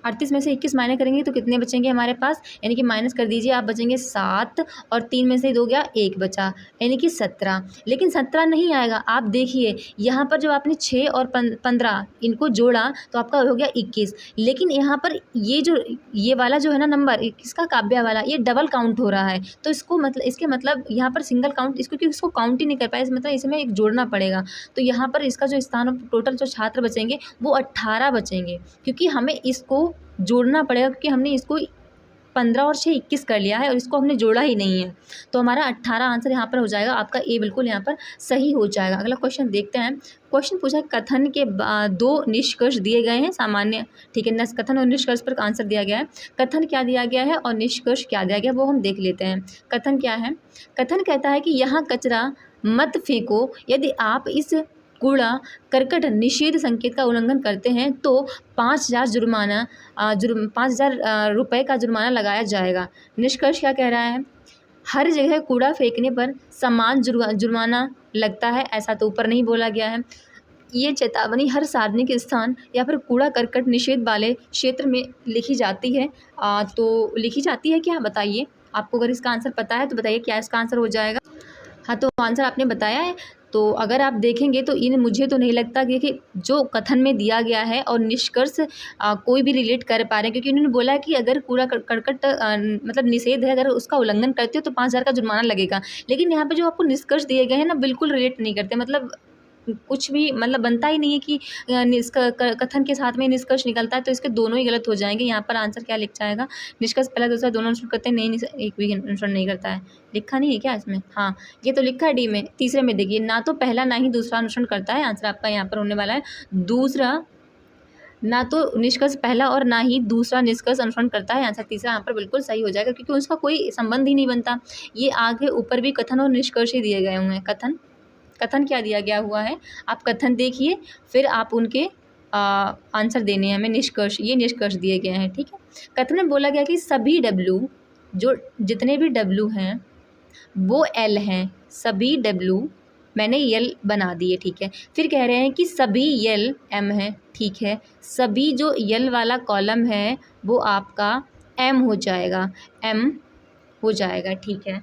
38 में से 21 माइनस करेंगे तो कितने बचेंगे हमारे पास, यानी कि माइनस कर दीजिए आप, बचेंगे 7, और 3 में से 2 गया, 1 बचा, यानी कि 17। लेकिन 17 नहीं आएगा, आप देखिए यहाँ पर जो आपने 6 और 15 इनको जोड़ा तो आपका हो गया 21, लेकिन यहाँ पर ये वाला जो है ना नंबर, इसका काव्या वाला, ये डबल काउंट हो रहा है, तो इसको मतलब इसके मतलब यहाँ पर सिंगल काउंट, इसको क्योंकि इसको काउंट ही नहीं कर पाए, इस मतलब इसमें एक जोड़ना पड़ेगा, तो यहाँ पर इसका जो स्थान टोटल जो छात्र बचेंगे वो 18 बचेंगे, क्योंकि हमें इसको जोड़ना पड़ेगा, क्योंकि हमने इसको 15 और 6 21 कर लिया है और इसको हमने जोड़ा ही नहीं है, तो हमारा 18 आंसर यहाँ पर हो जाएगा, आपका ए बिल्कुल यहाँ पर सही हो जाएगा। अगला क्वेश्चन देखते हैं। क्वेश्चन पूछा कथन के 2 निष्कर्ष दिए गए हैं सामान्य, ठीक है, कथन और निष्कर्ष पर आंसर दिया गया है। कथन क्या दिया गया है और निष्कर्ष क्या दिया गया है वो हम देख लेते हैं। कथन क्या है, कथन कहता है कि यहाँ कचरा मत फेंको, यदि आप इस कूड़ा करकट निषेध संकेत का उल्लंघन करते हैं तो 5,000 रुपये का जुर्माना लगाया जाएगा। निष्कर्ष क्या कह रहा है, हर जगह कूड़ा फेंकने पर समान जुर्माना लगता है, ऐसा तो ऊपर नहीं बोला गया है। ये चेतावनी हर सार्वजनिक स्थान या फिर कूड़ा करकट निषेध वाले क्षेत्र में लिखी जाती है, तो लिखी जाती है क्या, बताइए। आपको अगर इसका आंसर पता है तो बताइए क्या इसका आंसर हो जाएगा। हाँ, तो आंसर आपने बताया है, तो अगर आप देखेंगे तो मुझे तो नहीं लगता कि जो कथन में दिया गया है और निष्कर्ष कोई भी रिलेट कर पा रहे हैं, क्योंकि उन्होंने बोला कि अगर कूड़ा करकट मतलब निषेध है, अगर उसका उल्लंघन करते हो तो 5,000 का जुर्माना लगेगा, लेकिन यहाँ पे जो आपको निष्कर्ष दिए गए हैं ना बिल्कुल रिलेट नहीं करते, मतलब कुछ भी मतलब बनता ही नहीं है कि कथन के साथ में निष्कर्ष निकलता है, तो इसके दोनों ही गलत हो जाएंगे। यहाँ पर आंसर क्या लिख जाएगा, निष्कर्ष पहला दूसरा दोनों अनुसरण करते हैं, नहीं एक भी अनुसरण नहीं करता है, लिखा नहीं है क्या इसमें, हाँ ये तो लिखा है डी में। तीसरे में देखिए, ना तो पहला ना ही दूसरा अनुसरण करता है, आंसर आपका यहाँ पर होने वाला है दूसरा, ना तो निष्कर्ष पहला और ना ही दूसरा निष्कर्ष अनुसरण करता है, आंसर तीसरा यहाँ पर बिल्कुल सही हो जाएगा, क्योंकि उसका कोई संबंध ही नहीं बनता। ये आगे ऊपर भी कथन और निष्कर्ष ही दिए गए हुए हैं। कथन क्या दिया गया हुआ है, आप कथन देखिए फिर आप उनके आंसर देने हैं हमें। निष्कर्ष, ये निष्कर्ष दिए गए हैं, ठीक है। कथन में बोला गया कि सभी W, जो जितने भी W हैं वो L हैं, सभी W मैंने L बना दिए, ठीक है। फिर कह रहे हैं कि सभी L M है, ठीक है, सभी जो L वाला कॉलम है वो आपका M हो जाएगा, M हो जाएगा, ठीक है।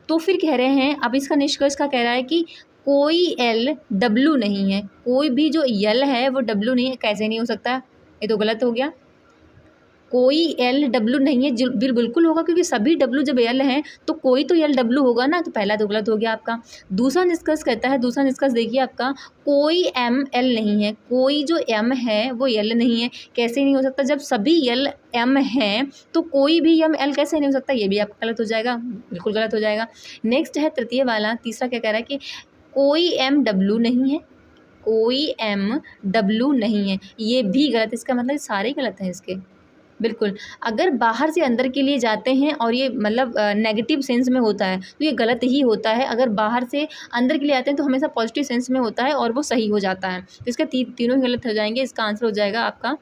तो फिर कह रहे हैं, अब इसका निष्कर्ष का कह रहा है कि कोई L W नहीं है, कोई भी जो L है वो W नहीं है, कैसे नहीं हो सकता, ये तो गलत हो गया। कोई L W नहीं है, बिल्कुल होगा, क्योंकि सभी W जब L हैं तो कोई तो L W होगा ना, तो पहला तो गलत हो गया आपका। दूसरा निष्कर्ष कहता है, दूसरा निष्कर्ष देखिए आपका, कोई M L नहीं है, कोई जो M है वो L नहीं है, कैसे नहीं हो सकता, जब सभी L M हैं तो कोई भी M L कैसे नहीं हो सकता, ये भी आपका गलत हो जाएगा, बिल्कुल गलत हो जाएगा। नेक्स्ट है तृतीय वाला, तीसरा क्या कह रहा है कि कोई M W नहीं है, OEMW नहीं है, ये भी गलत। इसका मतलब सारे गलत हैं इसके, बिल्कुल। अगर बाहर से अंदर के लिए जाते हैं और ये मतलब नेगेटिव सेंस में होता है तो ये गलत ही होता है। अगर बाहर से अंदर के लिए आते हैं तो हमेशा पॉजिटिव सेंस में होता है और वो सही हो जाता है। तो इसका तीनों ही गलत हो जाएंगे। इसका आंसर हो जाएगा आपका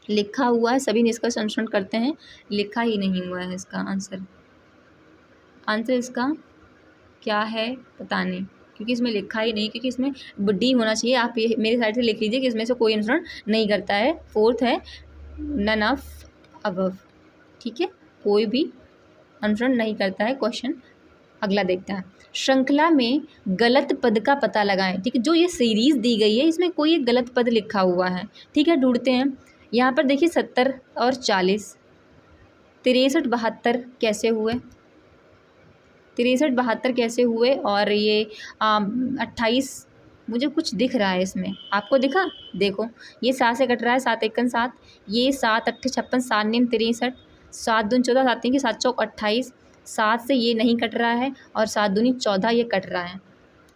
लिखा हुआ है, सभी निष्कर्ष अनुसरण करते हैं, लिखा ही नहीं हुआ है इसका आंसर। आंसर इसका क्या है पता नहीं, क्योंकि इसमें लिखा ही नहीं, क्योंकि इसमें डी होना चाहिए। आप ये मेरे साइड से लिख लीजिए कि इसमें से कोई अनुसरण नहीं करता है। फोर्थ है नन ऑफ अबव, ठीक है, कोई भी अनुसरण नहीं करता है। क्वेश्चन अगला देखते हैं। श्रृंखला में गलत पद का पता लगाएं, ठीक है। जो ये सीरीज दी गई है इसमें कोई एक गलत पद लिखा हुआ है, ठीक है, ढूंढते हैं। यहाँ पर देखिए 70 और 40, 63 72 कैसे हुए, 63 72 कैसे हुए, और ये 28 मुझे कुछ दिख रहा है इसमें, आपको दिखा? देखो ये 7 से कट रहा है, 7 एकन 7, ये 7 8 56, 7 9 63, 7 दूनी 14, 7 3 की 7 चौक 28, 7 से ये नहीं कट रहा है और 7 दूनी 14 ये कट रहा है,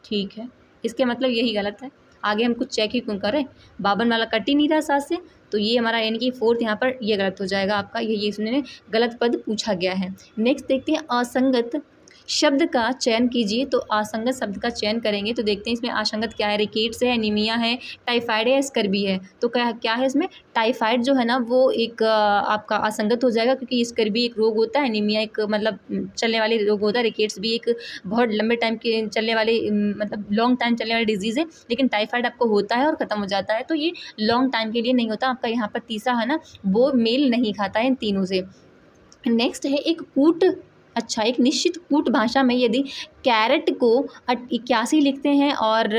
ठीक है। इसके मतलब यही गलत है। आगे हम कुछ चेक ही क्यों करें, 52 वाला कट ही नहीं रहा 7 से, तो ये हमारा यानी कि फोर्थ यहाँ पर ये गलत हो जाएगा आपका। ये इसमें गलत पद पूछा गया है। नेक्स्ट देखते हैं असंगत शब्द का चयन कीजिए। तो असंगत शब्द का चयन करेंगे तो देखते हैं इसमें असंगत क्या है, रिकेट्स है, एनीमिया है, टाइफाइड है, स्कर्वी है। तो क्या है इसमें, टाइफाइड जो है ना वो एक आपका असंगत हो जाएगा, क्योंकि स्कर्वी एक रोग होता है, एनीमिया एक मतलब चलने वाले रोग होता है, रिकेट्स भी एक बहुत लंबे टाइम के चलने वाले मतलब लॉन्ग टाइम चलने वाली डिजीज़ है। लेकिन टाइफाइड आपको होता है और ख़त्म हो जाता है, तो ये लॉन्ग टाइम के लिए नहीं होता। आपका यहाँ पर तीसरा है ना वो मेल नहीं खाता है इन तीनों से। नेक्स्ट है एक कूट, अच्छा एक निश्चित कूट भाषा में यदि कैरेट को 81 लिखते हैं और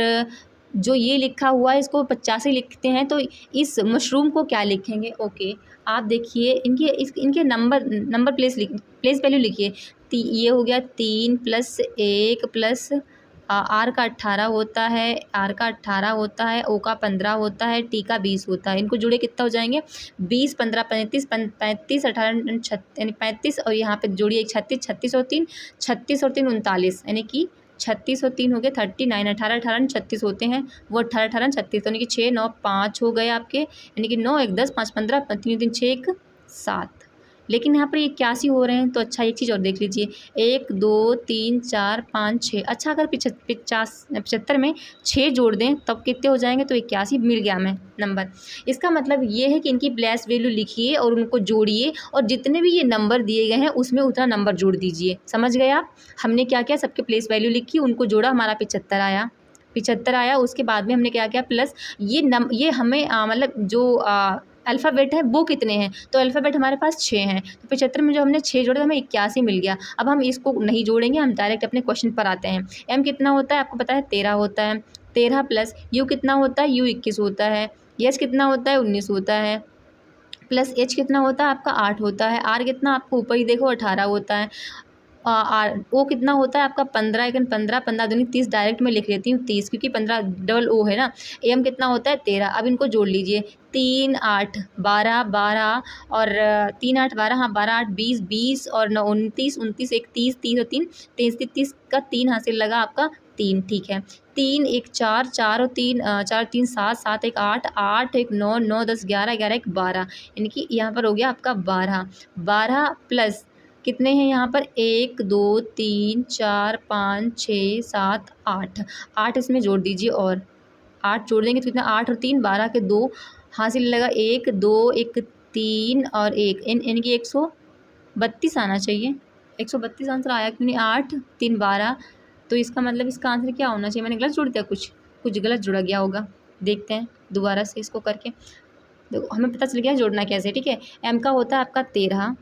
जो ये लिखा हुआ है इसको 85 लिखते हैं, तो इस मशरूम को क्या लिखेंगे? ओके, आप देखिए इनके नंबर प्लेस वैल्यू लिखिए। ये हो गया 3 + 1 प्लस आर का 18 होता है, आर का 18 होता है, ओ का 15 होता है, टी का 20 होता है। इनको जुड़े कितना हो जाएंगे, 20 15 35 35 18 यानी 35, और यहाँ पे जोड़िए 36 36 और 3 36 और 3 39, यानी कि 36 और 3 हो गए 39, 18 18 36 होते हैं, वो 18 18 36, यानी कि 6 9 5 हो गए आपके, यानी कि 9 1 10 5 15 3 3 6 1 7। लेकिन यहाँ पर ये 81 हो रहे हैं, तो अच्छा एक चीज़ और देख लीजिए, 1 2 3 4 5 6। अच्छा अगर 75 में 6 जोड़ दें तब कितने हो जाएंगे, तो 81 मिल गया हमें नंबर। इसका मतलब ये है कि इनकी प्लेस वैल्यू लिखिए और उनको जोड़िए, और जितने भी ये नंबर दिए गए हैं उसमें उतना नंबर जोड़ दीजिए। समझ गए आप? हमने क्या किया, सबके प्लेस वैल्यू लिखी, उनको जोड़ा, हमारा 75 आया, 75 आया। उसके बाद में हमने क्या किया, प्लस ये हमें मतलब जो अल्फ़ाबेट है वो कितने हैं, तो अल्फ़ाबेट हमारे पास 6 हैं, तो 75 में जो हमने 6 जोड़े तो हमें 81 मिल गया। अब हम इसको नहीं जोड़ेंगे, हम डायरेक्ट अपने क्वेश्चन पर आते हैं। एम कितना होता है आपको पता है, 13 होता है, 13 प्लस यू कितना होता है, यू 21 होता है, एच कितना होता है 19 होता है, प्लस एच कितना होता है आपका 8 होता है, आर कितना आपको ऊपर ही देखो 18 होता है, ओ कितना होता है आपका 15, लेकिन 15 15 दूनी 30 डायरेक्ट में लिख लेती हूँ 30, क्योंकि 15 डबल ओ है ना। एम कितना होता है 13। अब इनको जोड़ लीजिए, 3 8 12 12 और 3 8 12, हाँ 12 8 20 20 और 9 29 29 1 30 30 और 3 33 का 3 हासिल लगा आपका 3, ठीक है। 3 1 4 4 और 3 4 3 7 7 1 8 8 1 9 9 10 11 11 1 12, यानी कि यहाँ पर हो गया आपका 12। 12 प्लस कितने हैं यहाँ पर, 1 2 3 4 5 6 7 8, 8 इसमें जोड़ दीजिए, और 8 जोड़ देंगे तो कितना, 8 और 3 12 के 2 हासिल लगा, 1 2 1 3 और 1, यानी कि 132 आना चाहिए। 132 आंसर आया क्यों नहीं, 8 3 12, तो इसका मतलब इसका आंसर क्या होना चाहिए, मैंने गलत जोड़ दिया, कुछ गलत जुड़ा गया होगा। देखते हैं दोबारा से इसको करके, देखो हमें पता चल गया जोड़ना कैसे, ठीक है। एम का होता है आपका 13,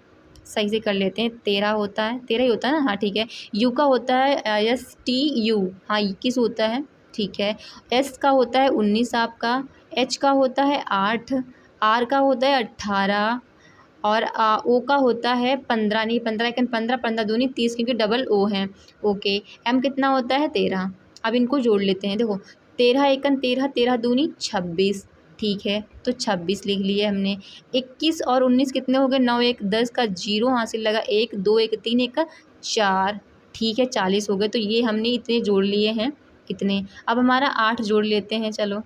सही से कर लेते हैं, 13 होता है, 13 ही होता है ना, हाँ ठीक है। यू का होता है STU, हाँ 21 होता है, ठीक है। एस का होता है 19 आपका, एच का होता है 8, आर का होता है 18 और ओ का होता है 15, नहीं 15 लेकिन 15 15 दूनी 30, क्योंकि डबल ओ है, ओके। एम कितना होता है 13। अब इनको जोड़ लेते हैं, देखो 13 एकन 13, 13 दूनी 26, ठीक है, तो 26 लिख लिए हमने। 21 और 19 कितने हो गए, 9 1 10 का 0 हासिल लगा, 1 2 1 3 1 का 4, ठीक है, 40 हो गए। तो ये हमने इतने जोड़ लिए हैं इतने। अब हमारा 8 जोड़ लेते हैं, चलो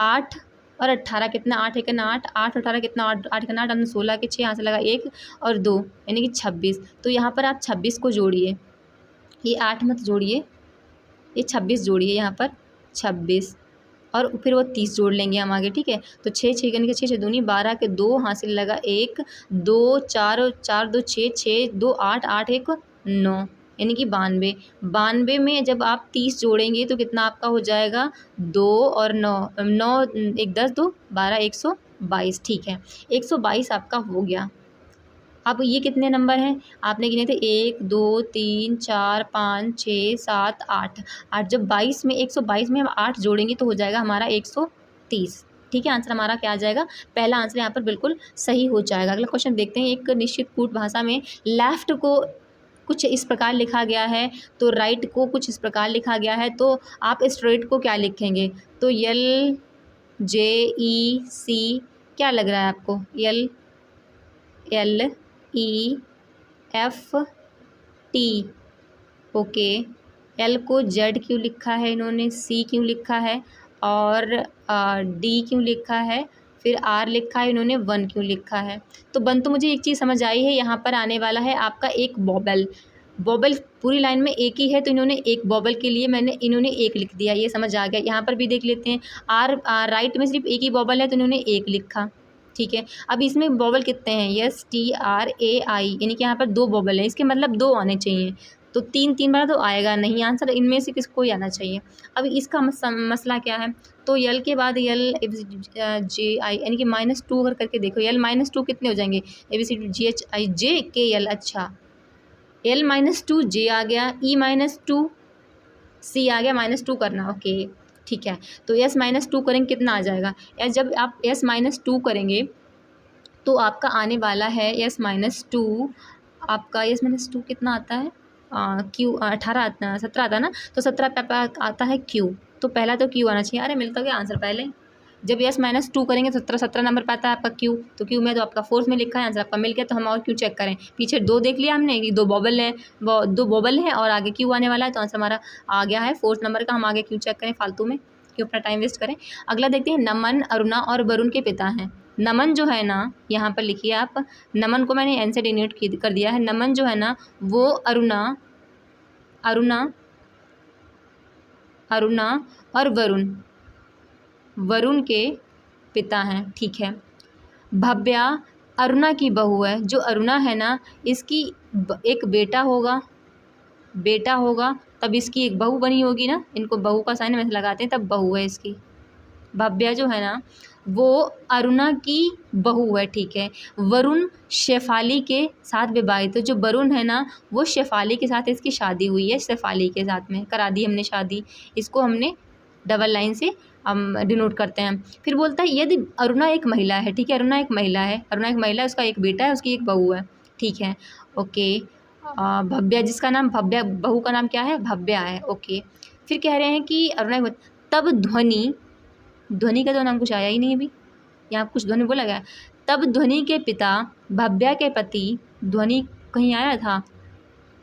8 और 18 कितना, 8 एक ना 8, 8 18 कितना, 8 8 का 8, हमने 16 के 6 यहाँ से लगा 1 और 2 यानी कि 26। तो यहाँ पर आप 26 को जोड़िए, ये 8 मत जोड़िए, ये 26 जोड़िए यहाँ पर 26, और फिर वो 30 जोड़ लेंगे हम आगे, ठीक है। तो 6 6 यानी कि 6 6 दूनी 12 के 2 हासिल लगा 1 2 4 4 2 6 6 2 8 8 1 9 यानी कि 92। 92 में जब आप 30 जोड़ेंगे तो कितना आपका हो जाएगा, 2 और 9 9 1 10 2 12 122, ठीक है 122 आपका हो गया। अब ये कितने नंबर हैं आपने गिने थे, 1 2 3 4 5 6 7 8 8, जब 22 में 122 में हम 8 जोड़ेंगे तो हो जाएगा हमारा 130, ठीक है। आंसर हमारा क्या आ जाएगा, पहला आंसर यहाँ पर बिल्कुल सही हो जाएगा। अगला क्वेश्चन देखते हैं। एक निश्चित कूट भाषा में लेफ्ट को कुछ इस प्रकार लिखा गया है, तो राइट को कुछ इस प्रकार लिखा गया है, तो आप स्ट्रेट को क्या लिखेंगे, तो LJEC क्या लग रहा है आपको, LEFT, ओके। L को Z क्यों लिखा है इन्होंने, C क्यों लिखा है, और D क्यों लिखा है, फिर R लिखा है इन्होंने, 1 क्यों लिखा है। तो तो मुझे एक चीज़ समझ आई है, यहाँ पर आने वाला है आपका एक बॉबल। बॉबल पूरी लाइन में एक ही है, तो इन्होंने एक बॉबल के लिए इन्होंने एक लिख दिया, ये समझ आ गया। यहाँ पर भी देख लेते हैं, राइट में सिर्फ एक ही बॉबल है तो इन्होंने एक लिखा, ठीक है। अब इसमें बॉबल कितने हैं, STRAI यानी कि यहाँ पर 2 बॉबल है, इसके मतलब 2 आने चाहिए, तो 3 3 बार तो आएगा नहीं आंसर, इनमें से किसको ही आना चाहिए। अब इसका मसला क्या है, तो यल के बाद LJI यानी कि -2 अगर करके देखो, L -2 कितने हो जाएंगे, ABCDGHIJKL, अच्छा L -2 J आ गया, E -2 C आ गया, -2 करना, ओके ठीक है। तो S -2 करेंगे कितना आ जाएगा, जब आप S -2 करेंगे तो आपका आने वाला है S -2, आपका S -2 कितना आता है, Q 18 आता, 17 आता है ना, तो 17 पे आता है Q, तो पहला तो Q आना चाहिए। अरे मिलता गया आंसर पहले, जब S -2 करेंगे 17 नंबर पे आता है आपका Q, तो Q में तो आपका 4th में लिखा है, आंसर आपका मिल गया। तो हम और क्यों चेक करें, पीछे 2 देख लिया हमने कि 2 बॉबल हैं, 2 बॉबल हैं और आगे Q आने वाला है, तो आंसर हमारा आ गया है 4th नंबर का। हम आगे क्यों चेक करें फालतू में, क्यों अपना टाइम वेस्ट करें। अगला देखते हैं, नमन, अरुणा और वरुण के पिता हैं। नमन जो है ना, यहाँ पर लिखिए आप, नमन को मैंने N से डिनोट कर दिया है। नमन जो है ना वो अरुणा और वरुण के पिता हैं, ठीक है। भव्या अरुणा की बहू है, जो अरुणा है ना इसकी एक बेटा होगा तब इसकी एक बहू बनी होगी ना, इनको बहू का साइन वैसे लगाते हैं तब बहू है इसकी। भव्या जो है ना वो अरुणा की बहू है, ठीक है। वरुण शेफाली के साथ विवाहित है, जो वरुण है ना वो शेफाली के साथ इसकी शादी हुई है, शेफाली के साथ में करा दी हमने शादी, इसको हमने डबल लाइन से हम डिनोट करते हैं। फिर बोलता है यदि अरुणा एक महिला है, ठीक है, अरुणा एक महिला है, उसका एक बेटा है, उसकी एक बहू है, ठीक है, ओके। भव्या, जिसका नाम भव्या, बहू का नाम क्या है, भव्या है, ओके। फिर कह रहे हैं कि अरुणा, तब ध्वनि का तो नाम कुछ आया ही नहीं अभी, यहाँ कुछ ध्वनि बोला गया। तब ध्वनि के पिता भव्या के पति, ध्वनि कहीं आया था,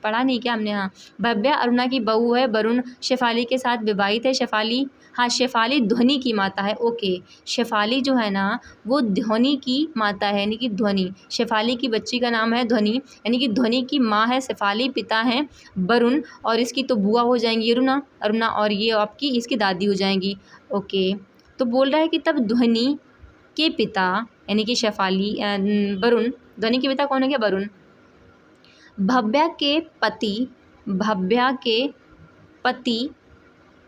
पढ़ा नहीं क्या हमने, हाँ। भव्या अरुणा की बहू है, वरुण शेफाली के साथ विवाहित है। शेफाली, हाँ शेफाली ध्वनि की माता है, ओके। शेफाली जो है ना वो ध्वनि की माता है, यानी कि ध्वनि, शेफाली की बच्ची का नाम है ध्वनि, यानी कि ध्वनि की माँ है शेफाली, पिता है वरुण, और इसकी तो बुआ हो जाएंगी अरुणा, और ये आपकी इसकी दादी हो जाएंगी, ओके। तो बोल रहा है कि तब ध्वनि के पिता यानी कि शेफाली, वरुण, ध्वनि के पिता कौन है क्या, वरुण, भव्या के पति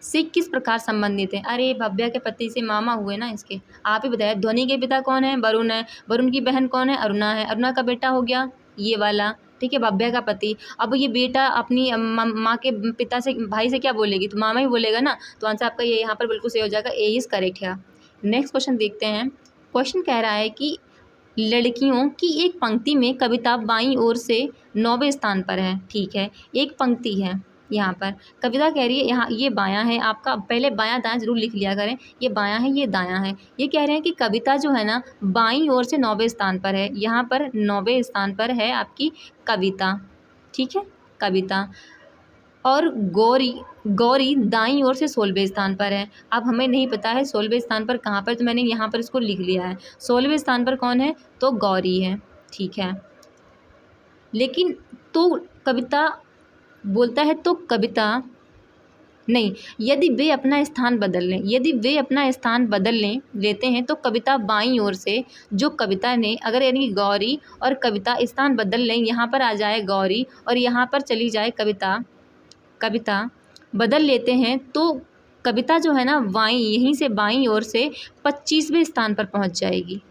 से किस प्रकार संबंधित है। अरे भव्या के पति से मामा हुए ना इसके, आप ही बताइए। ध्वनि के पिता कौन है, वरुण है, वरुण की बहन कौन है, अरुणा है, अरुणा का बेटा हो गया ये वाला, ठीक है, भव्या का पति। अब ये बेटा अपनी माँ के पिता से, भाई से क्या बोलेगी, तो मामा ही बोलेगा ना, तो आंसर आपका ये यहाँ पर बिल्कुल सही हो जाएगा, ए इज़ करेक्ट है। नेक्स्ट क्वेश्चन देखते हैं। क्वेश्चन कह रहा है कि लड़कियों की एक पंक्ति में कविता बाईं ओर से 9वें स्थान पर है, ठीक है। एक पंक्ति है यहाँ पर, कविता कह रही है, यहाँ ये बायां है आपका, पहले बायां दायां जरूर लिख लिया करें, ये बायां है ये दायां है। ये कह रहे हैं कि कविता जो है ना बाईं ओर से 9वें स्थान पर है, यहाँ पर 9वें स्थान पर है आपकी कविता, ठीक है, कविता। और गौरी गौरी दाईं ओर से 16वें स्थान पर है। अब हमें नहीं पता है 16वें स्थान पर कहाँ पर, तो मैंने यहाँ पर इसको लिख लिया है। 16वें स्थान पर कौन है, तो गौरी है, ठीक है। लेकिन तो कविता बोलता है, तो कविता नहीं, यदि वे अपना स्थान बदल लें, यदि वे अपना स्थान बदल लेते हैं तो कविता बाईं ओर से, जो कविता ने अगर यानी गौरी और कविता स्थान बदल लें, यहाँ पर आ जाए गौरी और यहाँ पर चली जाए कविता, कविता बदल लेते हैं तो कविता जो है ना बाईं, यहीं से बाईं ओर से 25वें स्थान पर पहुँच जाएगी,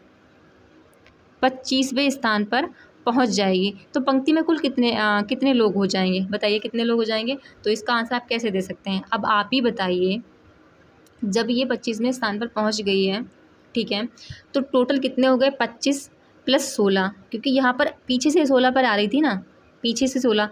25वें स्थान पर पहुंच जाएगी। तो पंक्ति में कुल कितने लोग हो जाएंगे, बताइए कितने लोग हो जाएंगे। तो इसका आंसर आप कैसे दे सकते हैं, अब आप ही बताइए। जब ये 25वें स्थान पर पहुंच गई है, ठीक है, तो टोटल कितने हो गए, 25 + 16, क्योंकि यहाँ पर पीछे से 16 पर आ रही थी ना, पीछे से 16,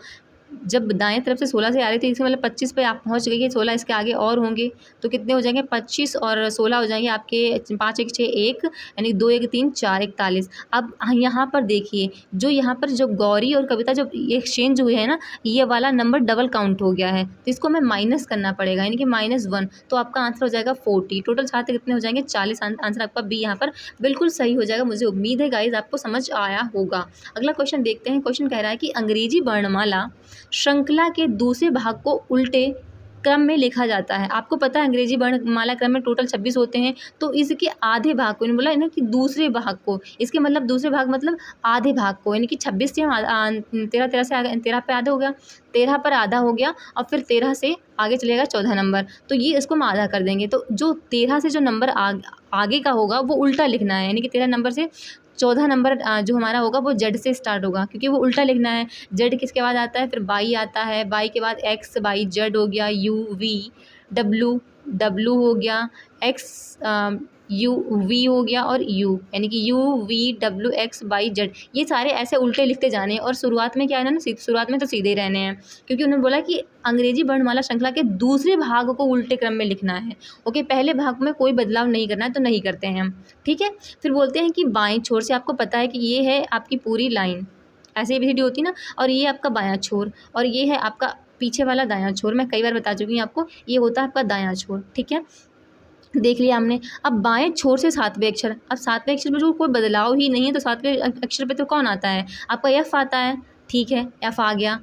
जब दाएं तरफ से 16 से आ रही थी, इसका मतलब 25 पे आप पहुंच गई है, 16 इसके आगे और होंगे, तो कितने हो जाएंगे, 25 और 16 हो जाएंगे आपके 5 1 6 1, यानी 2 1 3 4 41। अब यहाँ पर देखिए, जो यहाँ पर जो गौरी और कविता जो एक्सचेंज हुए हैं ना, ये वाला नंबर डबल काउंट हो गया है, तो इसको हमें माइनस करना पड़ेगा, यानी कि -1, तो आपका आंसर हो जाएगा 40। टोटल छात्र कितने हो जाएंगे, 40। आंसर आपका बी यहाँ पर बिल्कुल सही हो जाएगा। मुझे उम्मीद है गाइज आपको समझ आया होगा। अगला क्वेश्चन देखते हैं। क्वेश्चन कह रहा है कि अंग्रेजी वर्णमाला श्रृंखला के दूसरे भाग को उल्टे क्रम में लिखा जाता है। आपको पता है अंग्रेजी वर्णमाला क्रम में टोटल 26 होते हैं, तो इसके आधे भाग को, इन्होंने बोला है ना कि दूसरे भाग को, इसके मतलब दूसरे भाग मतलब आधे भाग को, यानी कि 26 से 13 से आगे, 13 पे आधा हो गया, 13 पर आधा हो गया और फिर 13 से आगे चलेगा 14 नंबर, तो ये इसको हम आधा कर देंगे। तो जो 13 से जो नंबर आगे का होगा वो उल्टा लिखना है, यानी कि 13 नंबर से 14 नंबर जो हमारा होगा वो जेड से स्टार्ट होगा, क्योंकि वो उल्टा लिखना है। जेड किसके बाद आता है, फिर वाई आता है, वाई के बाद एक्स, वाई जेड हो गया, यू वी डब्लू, डब्लू हो गया, एक्स यू वी हो गया और यू, यानी कि U V W X Y Z, ये सारे ऐसे उल्टे लिखते जाने हैं। और शुरुआत में क्या है ना, शुरुआत में तो सीधे रहने हैं, क्योंकि उन्होंने बोला कि अंग्रेजी वर्णमाला श्रृंखला के दूसरे भाग को उल्टे क्रम में लिखना है। ओके, पहले भाग में कोई बदलाव नहीं करना है, तो नहीं करते हैं हम, ठीक है। फिर बोलते हैं कि बाएं छोर से, आपको पता है कि ये है आपकी पूरी लाइन, ऐसे ABCD होती ना, और ये आपका बायां छोर और ये है आपका पीछे वाला दायां छोर। मैं कई बार बता चुकी हूँ आपको, ये होता है आपका दायां छोर, ठीक है, देख लिया हमने। अब बाएं छोर से 7वें अक्षर, अब 7वें अक्षर में जो कोई बदलाव ही नहीं है, तो 7वें अक्षर पे तो कौन आता है, आपका एफ आता है, ठीक है, एफ आ गया।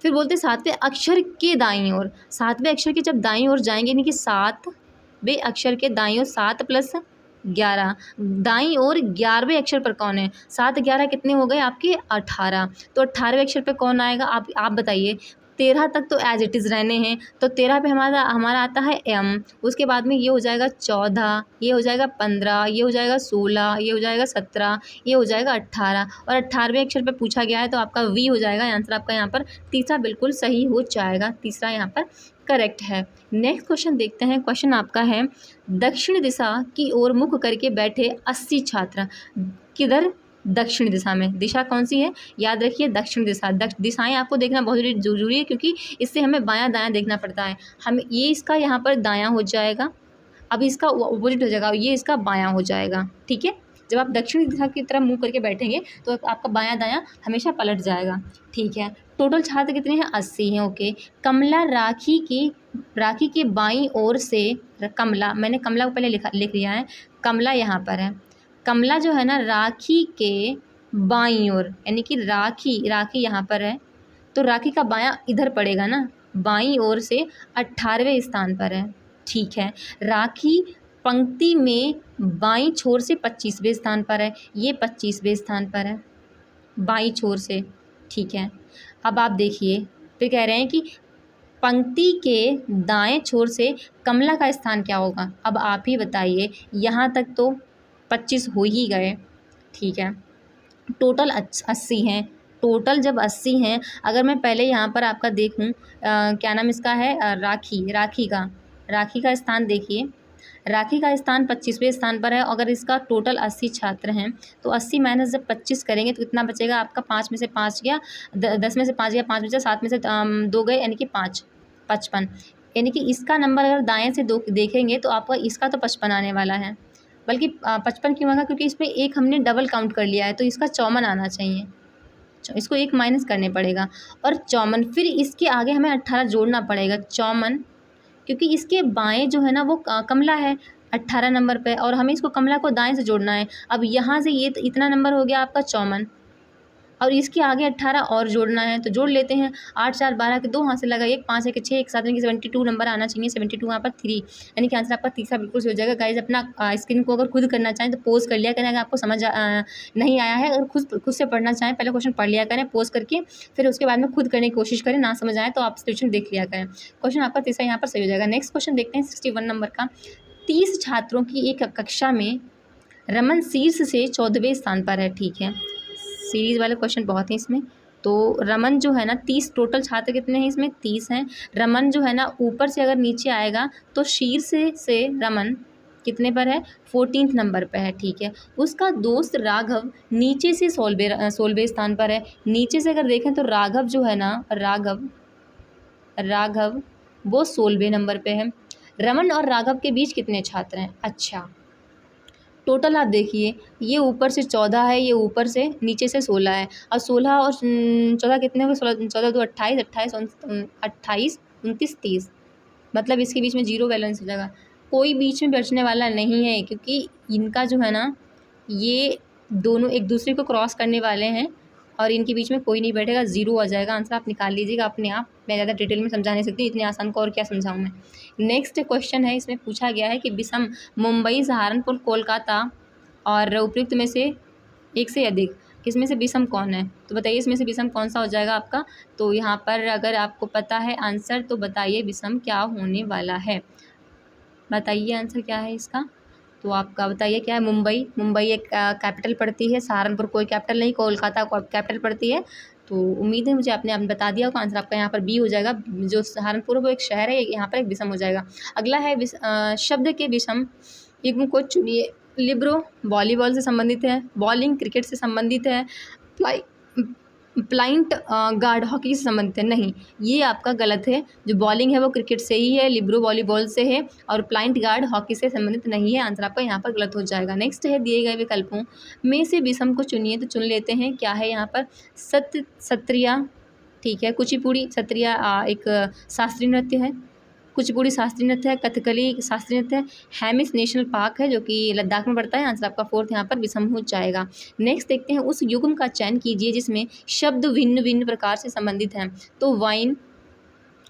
फिर बोलते हैं 7वें अक्षर के दाईं ओर, 7वें अक्षर के जब दाईं ओर जाएंगे, यानी कि 7वें अक्षर के दाईं ओर 7 + 11, दाईं ओर 11वें अक्षर पर कौन है, 7 11 कितने हो गए आपके 18, तो 18वें अक्षर पे कौन आएगा, आप बताइए। 13 तक तो एज इट इज़ रहने हैं, तो 13 पे हमारा आता है एम, उसके बाद में ये हो जाएगा 14, ये हो जाएगा 15, ये हो जाएगा 16, ये हो जाएगा 17, ये हो जाएगा 18 और 18वें अक्षर पे पूछा गया है, तो आपका वी हो जाएगा। आंसर आपका यहाँ पर तीसरा बिल्कुल सही हो जाएगा, तीसरा यहाँ पर करेक्ट है। नेक्स्ट क्वेश्चन देखते हैं। क्वेश्चन आपका है, दक्षिण दिशा की ओर मुख करके बैठे 80 छात्र, किधर, दक्षिण दिशा में। दिशा कौन सी है, याद रखिए दक्षिण दिशा। दिशाएं आपको देखना बहुत जरूरी है, क्योंकि इससे हमें बायां दायां देखना पड़ता है। हम ये इसका यहाँ पर दायां हो जाएगा, अब इसका अपोजिट हो जाएगा, ये इसका बायां हो जाएगा, ठीक है। जब आप दक्षिण दिशा की तरफ मुंह करके बैठेंगे तो आपका बायां दायां हमेशा पलट जाएगा, ठीक है। टोटल छात्र कितने हैं, 80 हैं, ओके। कमला राखी के बाईं ओर से, कमला, मैंने कमला को पहले लिख लिया है, कमला यहाँ पर है। कमला जो है ना राखी के बाईं ओर, यानी कि राखी यहाँ पर है, तो राखी का बायां इधर पड़ेगा ना, बाईं ओर से 18वें स्थान पर है, ठीक है। राखी पंक्ति में बाईं छोर से 25वें स्थान पर है, ये 25वें स्थान पर है बाईं छोर से, ठीक है। अब आप देखिए, फिर कह रहे हैं कि पंक्ति के दाएं छोर से कमला का स्थान क्या होगा, अब आप ही बताइए। यहाँ तक तो 25 हो ही गए, ठीक है। टोटल 80 हैं, टोटल जब 80 हैं, अगर मैं पहले यहाँ पर आपका देखूँ, क्या नाम इसका है, राखी का स्थान देखिए। राखी का स्थान 25वें स्थान पर है। अगर इसका टोटल 80 छात्र हैं, तो 80 माइनस जब 25 करेंगे तो कितना बचेगा आपका, 5 में से 5 गया, 10 में से 5 गया, 5 बचा, 7 में से 2 गए, यानी कि 5, 55। यानी कि इसका नंबर अगर दाएं से देखेंगे तो आपका इसका तो 55 आने वाला है, बल्कि 55 क्यों आएगा, क्योंकि इसमें एक हमने डबल काउंट कर लिया है, तो इसका 54 आना चाहिए, इसको 1 माइनस करने पड़ेगा, और 54, फिर इसके आगे हमें 18 जोड़ना पड़ेगा, 54, क्योंकि इसके बाएं जो है ना वो कमला है 18 नंबर पे, और हमें इसको कमला को दाएं से जोड़ना है। अब यहाँ से ये इतना नंबर हो गया आपका 54, और इसके आगे 18 और जोड़ना है, तो जोड़ लेते हैं। 8 4 12 के 2 हाथ से लगाइए, 1 5 1 6 1 7 की 72 नंबर आना चाहिए, 72 यहाँ पर 3, यानी कि आंसर आपका तीसरा बिल्कुल सही हो जाएगा। गाइज अपना स्क्रीन को अगर खुद करना चाहें तो पोज कर लिया करें, अगर आपको समझ नहीं आया है, अगर खुद से पढ़ना चाहें पहले क्वेश्चन पढ़ लिया करें पोज करके, फिर उसके बाद में खुद करने की कोशिश करें, ना समझ आए तो आप सॉल्यूशन देख लिया करें। क्वेश्चन आपका तीसरा यहाँ पर सही हो जाएगा। नेक्स्ट क्वेश्चन देखते हैं 61 नंबर का। 30 छात्रों की एक कक्षा में रमन शीर्ष से 14वें स्थान पर है, ठीक है। सीरीज़ वाले क्वेश्चन बहुत हैं इसमें। तो रमन जो है ना 30, टोटल छात्र कितने हैं इसमें 30 हैं। रमन जो है ना ऊपर से अगर नीचे आएगा तो शीर्ष से रमन कितने पर है 14th नंबर पर है, ठीक है। उसका दोस्त राघव नीचे से 16वें स्थान पर है। नीचे से अगर देखें तो राघव जो है ना राघव वो 16वें नंबर पे है। रमन और राघव के बीच कितने छात्र हैं? अच्छा, टोटल आप देखिए, ये ऊपर से 14 है, ये ऊपर से नीचे से 16 है, और 16 और 14 कितने हो गए? 14 2 28, 28 29 30, मतलब इसके बीच में 0 बैलेंस हो जाएगा। कोई बीच में बचने वाला नहीं है, क्योंकि इनका जो है ना ये दोनों एक दूसरे को क्रॉस करने वाले हैं, और इनके बीच में कोई नहीं बैठेगा, 0 आ जाएगा। आंसर आप निकाल लीजिएगा अपने आप, मैं ज़्यादा डिटेल में समझा नहीं सकती, इतने आसान को और क्या समझाऊँ मैं। नेक्स्ट क्वेश्चन है, इसमें पूछा गया है कि विषम मुंबई, सहारनपुर, कोलकाता और उपयुक्त में से एक से अधिक, इसमें से विषम कौन है? तो बताइए इसमें से विषम कौन सा हो जाएगा आपका। तो यहाँ पर अगर आपको पता है आंसर तो बताइए विषम क्या होने वाला है, बताइए आंसर क्या है इसका। तो आपका बताइए क्या है। मुंबई एक कैपिटल पड़ती है, सहारनपुर कोई कैपिटल नहीं, कोलकाता को कैपिटल पड़ती है। तो उम्मीद है मुझे आपने बता दिया होगा। आंसर आपका यहाँ पर बी हो जाएगा। जो सहारनपुर है वो एक शहर है, यहाँ पर एक विषम हो जाएगा। अगला है शब्द के विषम युग्म को चुनिए। लिब्रो वॉलीबॉल से संबंधित है, बॉलिंग क्रिकेट से संबंधित है, प्लाइंट गार्ड हॉकी से संबंधित है। नहीं, ये आपका गलत है। जो बॉलिंग है वो क्रिकेट से ही है, लिब्रो वॉलीबॉल से है, और प्लाइंट गार्ड हॉकी से संबंधित नहीं है। आंसर आपका यहाँ पर गलत हो जाएगा। नेक्स्ट है दिए गए विकल्पों में से विषम को चुनिए, तो चुन लेते हैं। क्या है यहाँ पर? सत्रिया, ठीक है। कुचिपुड़ी सत्रिया एक शास्त्रीय नृत्य है, कुचिपुड़ी शास्त्रीय नृत्य है, कथकली शास्त्रीय नृत्य है, हैमिस नेशनल पार्क है जो कि लद्दाख में पड़ता है। आंसर आपका 4th यहाँ पर विषम हो जाएगा। नेक्स्ट देखते हैं, उस युग्म का चयन कीजिए जिसमें शब्द भिन्न भिन्न प्रकार से संबंधित हैं। तो वाइन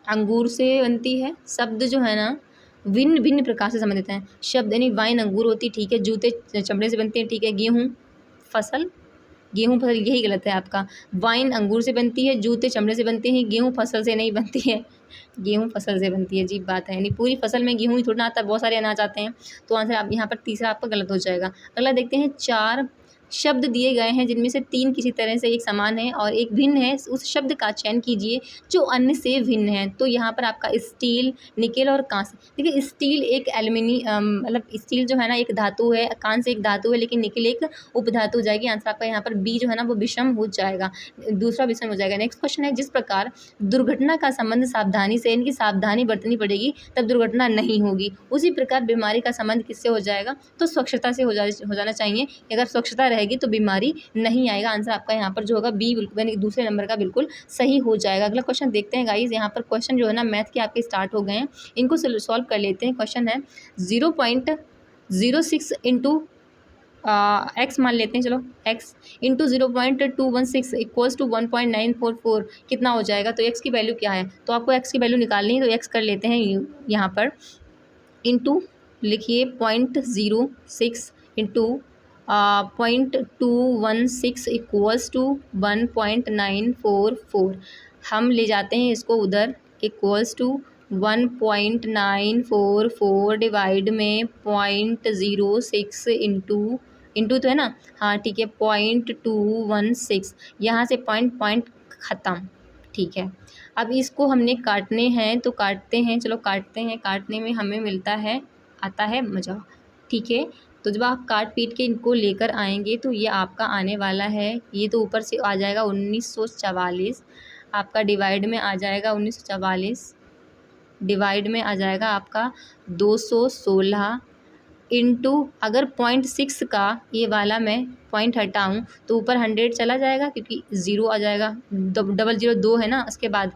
अंगूर से बनती है, शब्द जो है ना भिन्न भिन्न प्रकार से संबंधित हैं। शब्द यानी वाइन अंगूर होती है, ठीक है। जूते चमड़े से बनते हैं, ठीक है। गेहूँ फसल यही गलत है आपका। वाइन अंगूर से बनती है, जूते चमड़े से बनते हैं, गेहूँ फसल से नहीं बनती है। गेहूँ फसल से बनती है, अजीब बात है। यानी पूरी फसल में गेहूँ ही थोड़ा ना आता है, बहुत सारे अनाज आते हैं। तो आंसर आप यहाँ पर तीसरा आपका गलत हो जाएगा। अगला देखते हैं, 4 शब्द दिए गए हैं जिनमें से 3 किसी तरह से एक समान है और एक भिन्न है। उस शब्द का चयन कीजिए जो अन्य से भिन्न है। तो यहाँ पर आपका स्टील, निकेल और कांस्य। देखिए स्टील एक मतलब स्टील जो है ना एक धातु है, कांस्य एक धातु है, लेकिन निकेल एक उपधातु हो जाएगी। आंसर आपका यहाँ पर बी जो है ना वो विषम हो जाएगा, दूसरा विषम हो जाएगा। नेक्स्ट क्वेश्चन है, जिस प्रकार दुर्घटना का संबंध सावधानी से, इनकी सावधानी बरतनी पड़ेगी तब दुर्घटना नहीं होगी, उसी प्रकार बीमारी का संबंध किससे हो जाएगा? तो स्वच्छता से हो जाना चाहिए। अगर स्वच्छता रहेगी तो बीमारी नहीं आएगा। आंसर आपका यहाँ पर जो होगा बी बिल्कुल यानी दूसरे नंबर का बिल्कुल सही हो जाएगा। अगला क्वेश्चन देखते हैं गाइस। यहाँ पर क्वेश्चन जो है ना मैथ के आपके स्टार्ट हो गए हैं, इनको सॉल्व कर लेते हैं। क्वेश्चन है 0.06 इंटू एक्स मान लेते हैं, चलो एक्स इंटू 0.216 इक्वल्स टू 1.944 कितना हो जाएगा? तो एक्स की वैल्यू क्या है? तो आपको एक्स की वैल्यू निकालनी है, तो एक्स कर लेते हैं यहाँ पर इंटू लिखिए 0.06 इंटू 0.216 इक्वल्स टू 1.944। हम ले जाते हैं इसको उधर, इक्वल्स टू 1.944 डिवाइड में 0.06 इंटू तो है ना, हाँ ठीक है 0.216, यहाँ से पॉइंट ख़त्म, ठीक है। अब इसको हमने काटने हैं तो काटते हैं, चलो काटते हैं। काटने में हमें मिलता है, आता है मज़ा, ठीक है। तो जब आप काट पीट के इनको लेकर आएंगे तो ये आपका आने वाला है, ये तो ऊपर से आ जाएगा 1944, आपका डिवाइड में आ जाएगा 1944, डिवाइड में आ जाएगा आपका 216 इंटू अगर 0.6 का ये वाला मैं पॉइंट हटाऊँ तो ऊपर 100 चला जाएगा क्योंकि ज़ीरो आ जाएगा, डबल ज़ीरो 2 है ना उसके बाद,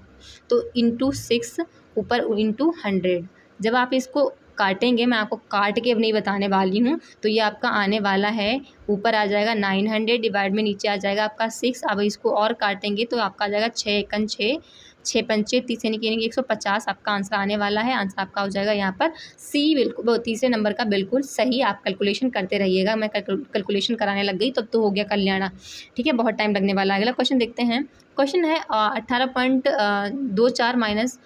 तो इंटू 6 ऊपर इंटू 100। जब आप इसको काटेंगे, मैं आपको काट के अब नहीं बताने वाली हूँ, तो ये आपका आने वाला है, ऊपर आ जाएगा 900 डिवाइड में नीचे आ जाएगा आपका 6। अब इसको और काटेंगे तो आपका आ जाएगा 6 एकन 6, 6 पंचे 30 यानी कि 150 आपका आंसर आने वाला है। आंसर आपका हो जाएगा यहाँ पर सी, बिल्कुल वो तीसरे नंबर का बिल्कुल सही। आप कैलकुलेशन करते रहिएगा, मैं कैलकुलेशन कराने लग गई तब तो हो गया कल्याणा, ठीक है, बहुत टाइम लगने वाला है। अगला क्वेश्चन देखते हैं। क्वेश्चन है 18.24 माइनस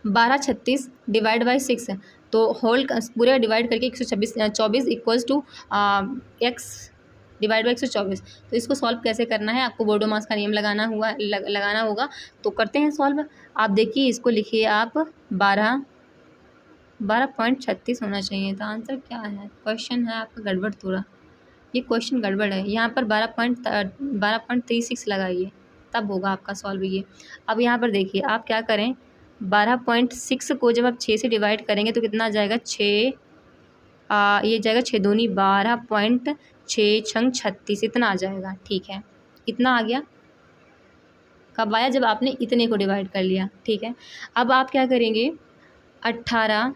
1236 डिवाइड बाई 6, तो होल पूरे डिवाइड करके 124 equals to x divide by 124। तो इसको सॉल्व कैसे करना है, आपको बोर्डोमास का नियम लगाना होगा। तो करते हैं सॉल्व। आप देखिए, इसको लिखिए आप 12.36 होना चाहिए था। आंसर क्या है, क्वेश्चन है आपका गड़बड़ थोड़ा, ये क्वेश्चन गड़बड़ है। यहाँ पर 12.36 लगाइए, तब होगा आपका सॉल्व ये। अब यहाँ पर देखिए, आप क्या करें, 12.6 को जब आप 6 से डिवाइड करेंगे तो कितना आ जाएगा, 6 ये जाएगा 6 दूनी 12.6 छंग 36, इतना आ जाएगा, ठीक है। इतना आ गया, कब आया, जब आपने इतने को डिवाइड कर लिया, ठीक है। अब आप क्या करेंगे, 18,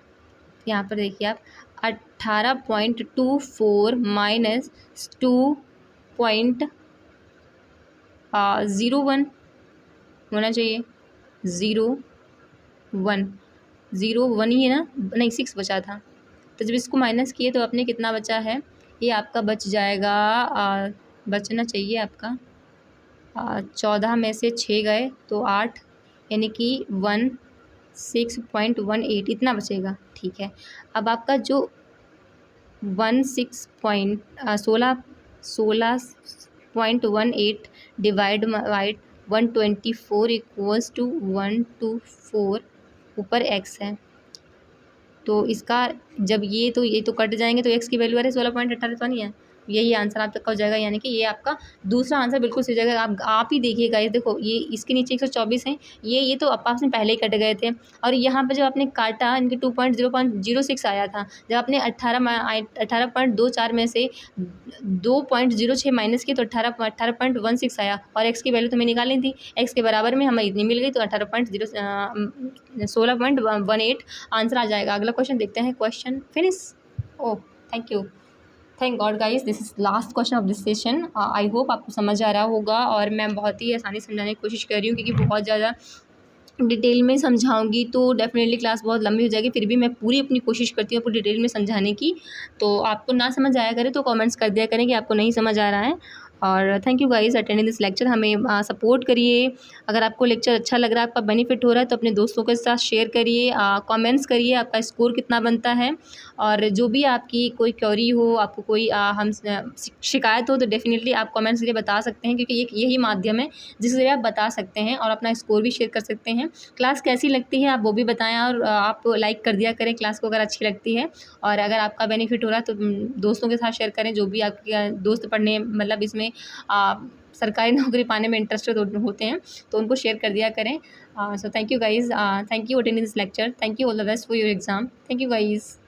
यहाँ पर देखिए आप 18.24 माइनस 2.01 होना चाहिए, 0.1 ही है ना, नहीं 6 बचा था। तो जब इसको माइनस किए तो अपने कितना बचा है, ये आपका बच जाएगा, बचना चाहिए आपका 14 में से 6 गए तो 8, यानी कि 16.18 इतना बचेगा, ठीक है। अब आपका जो 16.18 डिवाइड बाई 124 इक्वल्स टू 124, ऊपर एक्स है, तो इसका जब ये तो कट जाएंगे तो एक्स की वैल्यू आ रही है 16.18 तो नहीं है, यही आंसर आप तक का हो जाएगा। यानी कि ये आपका दूसरा आंसर बिल्कुल सही जाएगा। आप ही देखिएगा, ये देखो, ये इसके नीचे 124 है, ये तो आपस में पहले ही कट गए थे, और यहाँ पर जब आपने काटा इनके 2.006 आया था। जब आपने 18.24 में से 2.06 माइनस किया तो 18.16 आया, और एक्स की वैल्यू तो मैं निकाली थी, एक्स के बराबर में हमें इतनी मिल गई, तो 16.18 आंसर आ जाएगा। अगला क्वेश्चन देखते हैं। Question finish. Oh, thank you, thank God guys, this is last question of this session. I hope आपको समझ आ रहा होगा, और मैं बहुत ही आसानी से समझाने की कोशिश कर रही हूँ, क्योंकि बहुत ज़्यादा डिटेल में समझाऊंगी तो डेफिनेटली क्लास बहुत लंबी हो जाएगी। फिर भी मैं पूरी अपनी कोशिश करती हूँ आपको डिटेल में समझाने की। तो आपको ना समझ आया करे तो कमेंट्स कर दिया करें कि आपको नहीं समझ आ रहा है। और thank you guys attending this lecture. हमें सपोर्ट करिए। अगर आपको लेक्चर अच्छा लग रहा है, आपका बेनिफिट हो रहा है, तो अपने दोस्तों के साथ शेयर करिए, कमेंट्स करिए आपका स्कोर कितना बनता है। और जो भी आपकी कोई क्वेरी हो, आपको कोई हम शिकायत हो, तो डेफिनेटली आप कमेंट्स के लिए बता सकते हैं, क्योंकि यही माध्यम है जिससे आप बता सकते हैं और अपना स्कोर भी शेयर कर सकते हैं। क्लास कैसी लगती है आप वो भी बताएं, और आप लाइक कर दिया करें क्लास को अगर अच्छी लगती है। और अगर आपका बेनिफिट हो रहा है तो दोस्तों के साथ शेयर करें, जो भी आपके दोस्त पढ़ने मतलब इसमें सरकारी नौकरी पाने में इंटरेस्टेड होते हैं, तो उनको शेयर कर दिया करें। So thank you guys, thank you attending this lecture, thank you, all the best for your exam, thank you guys.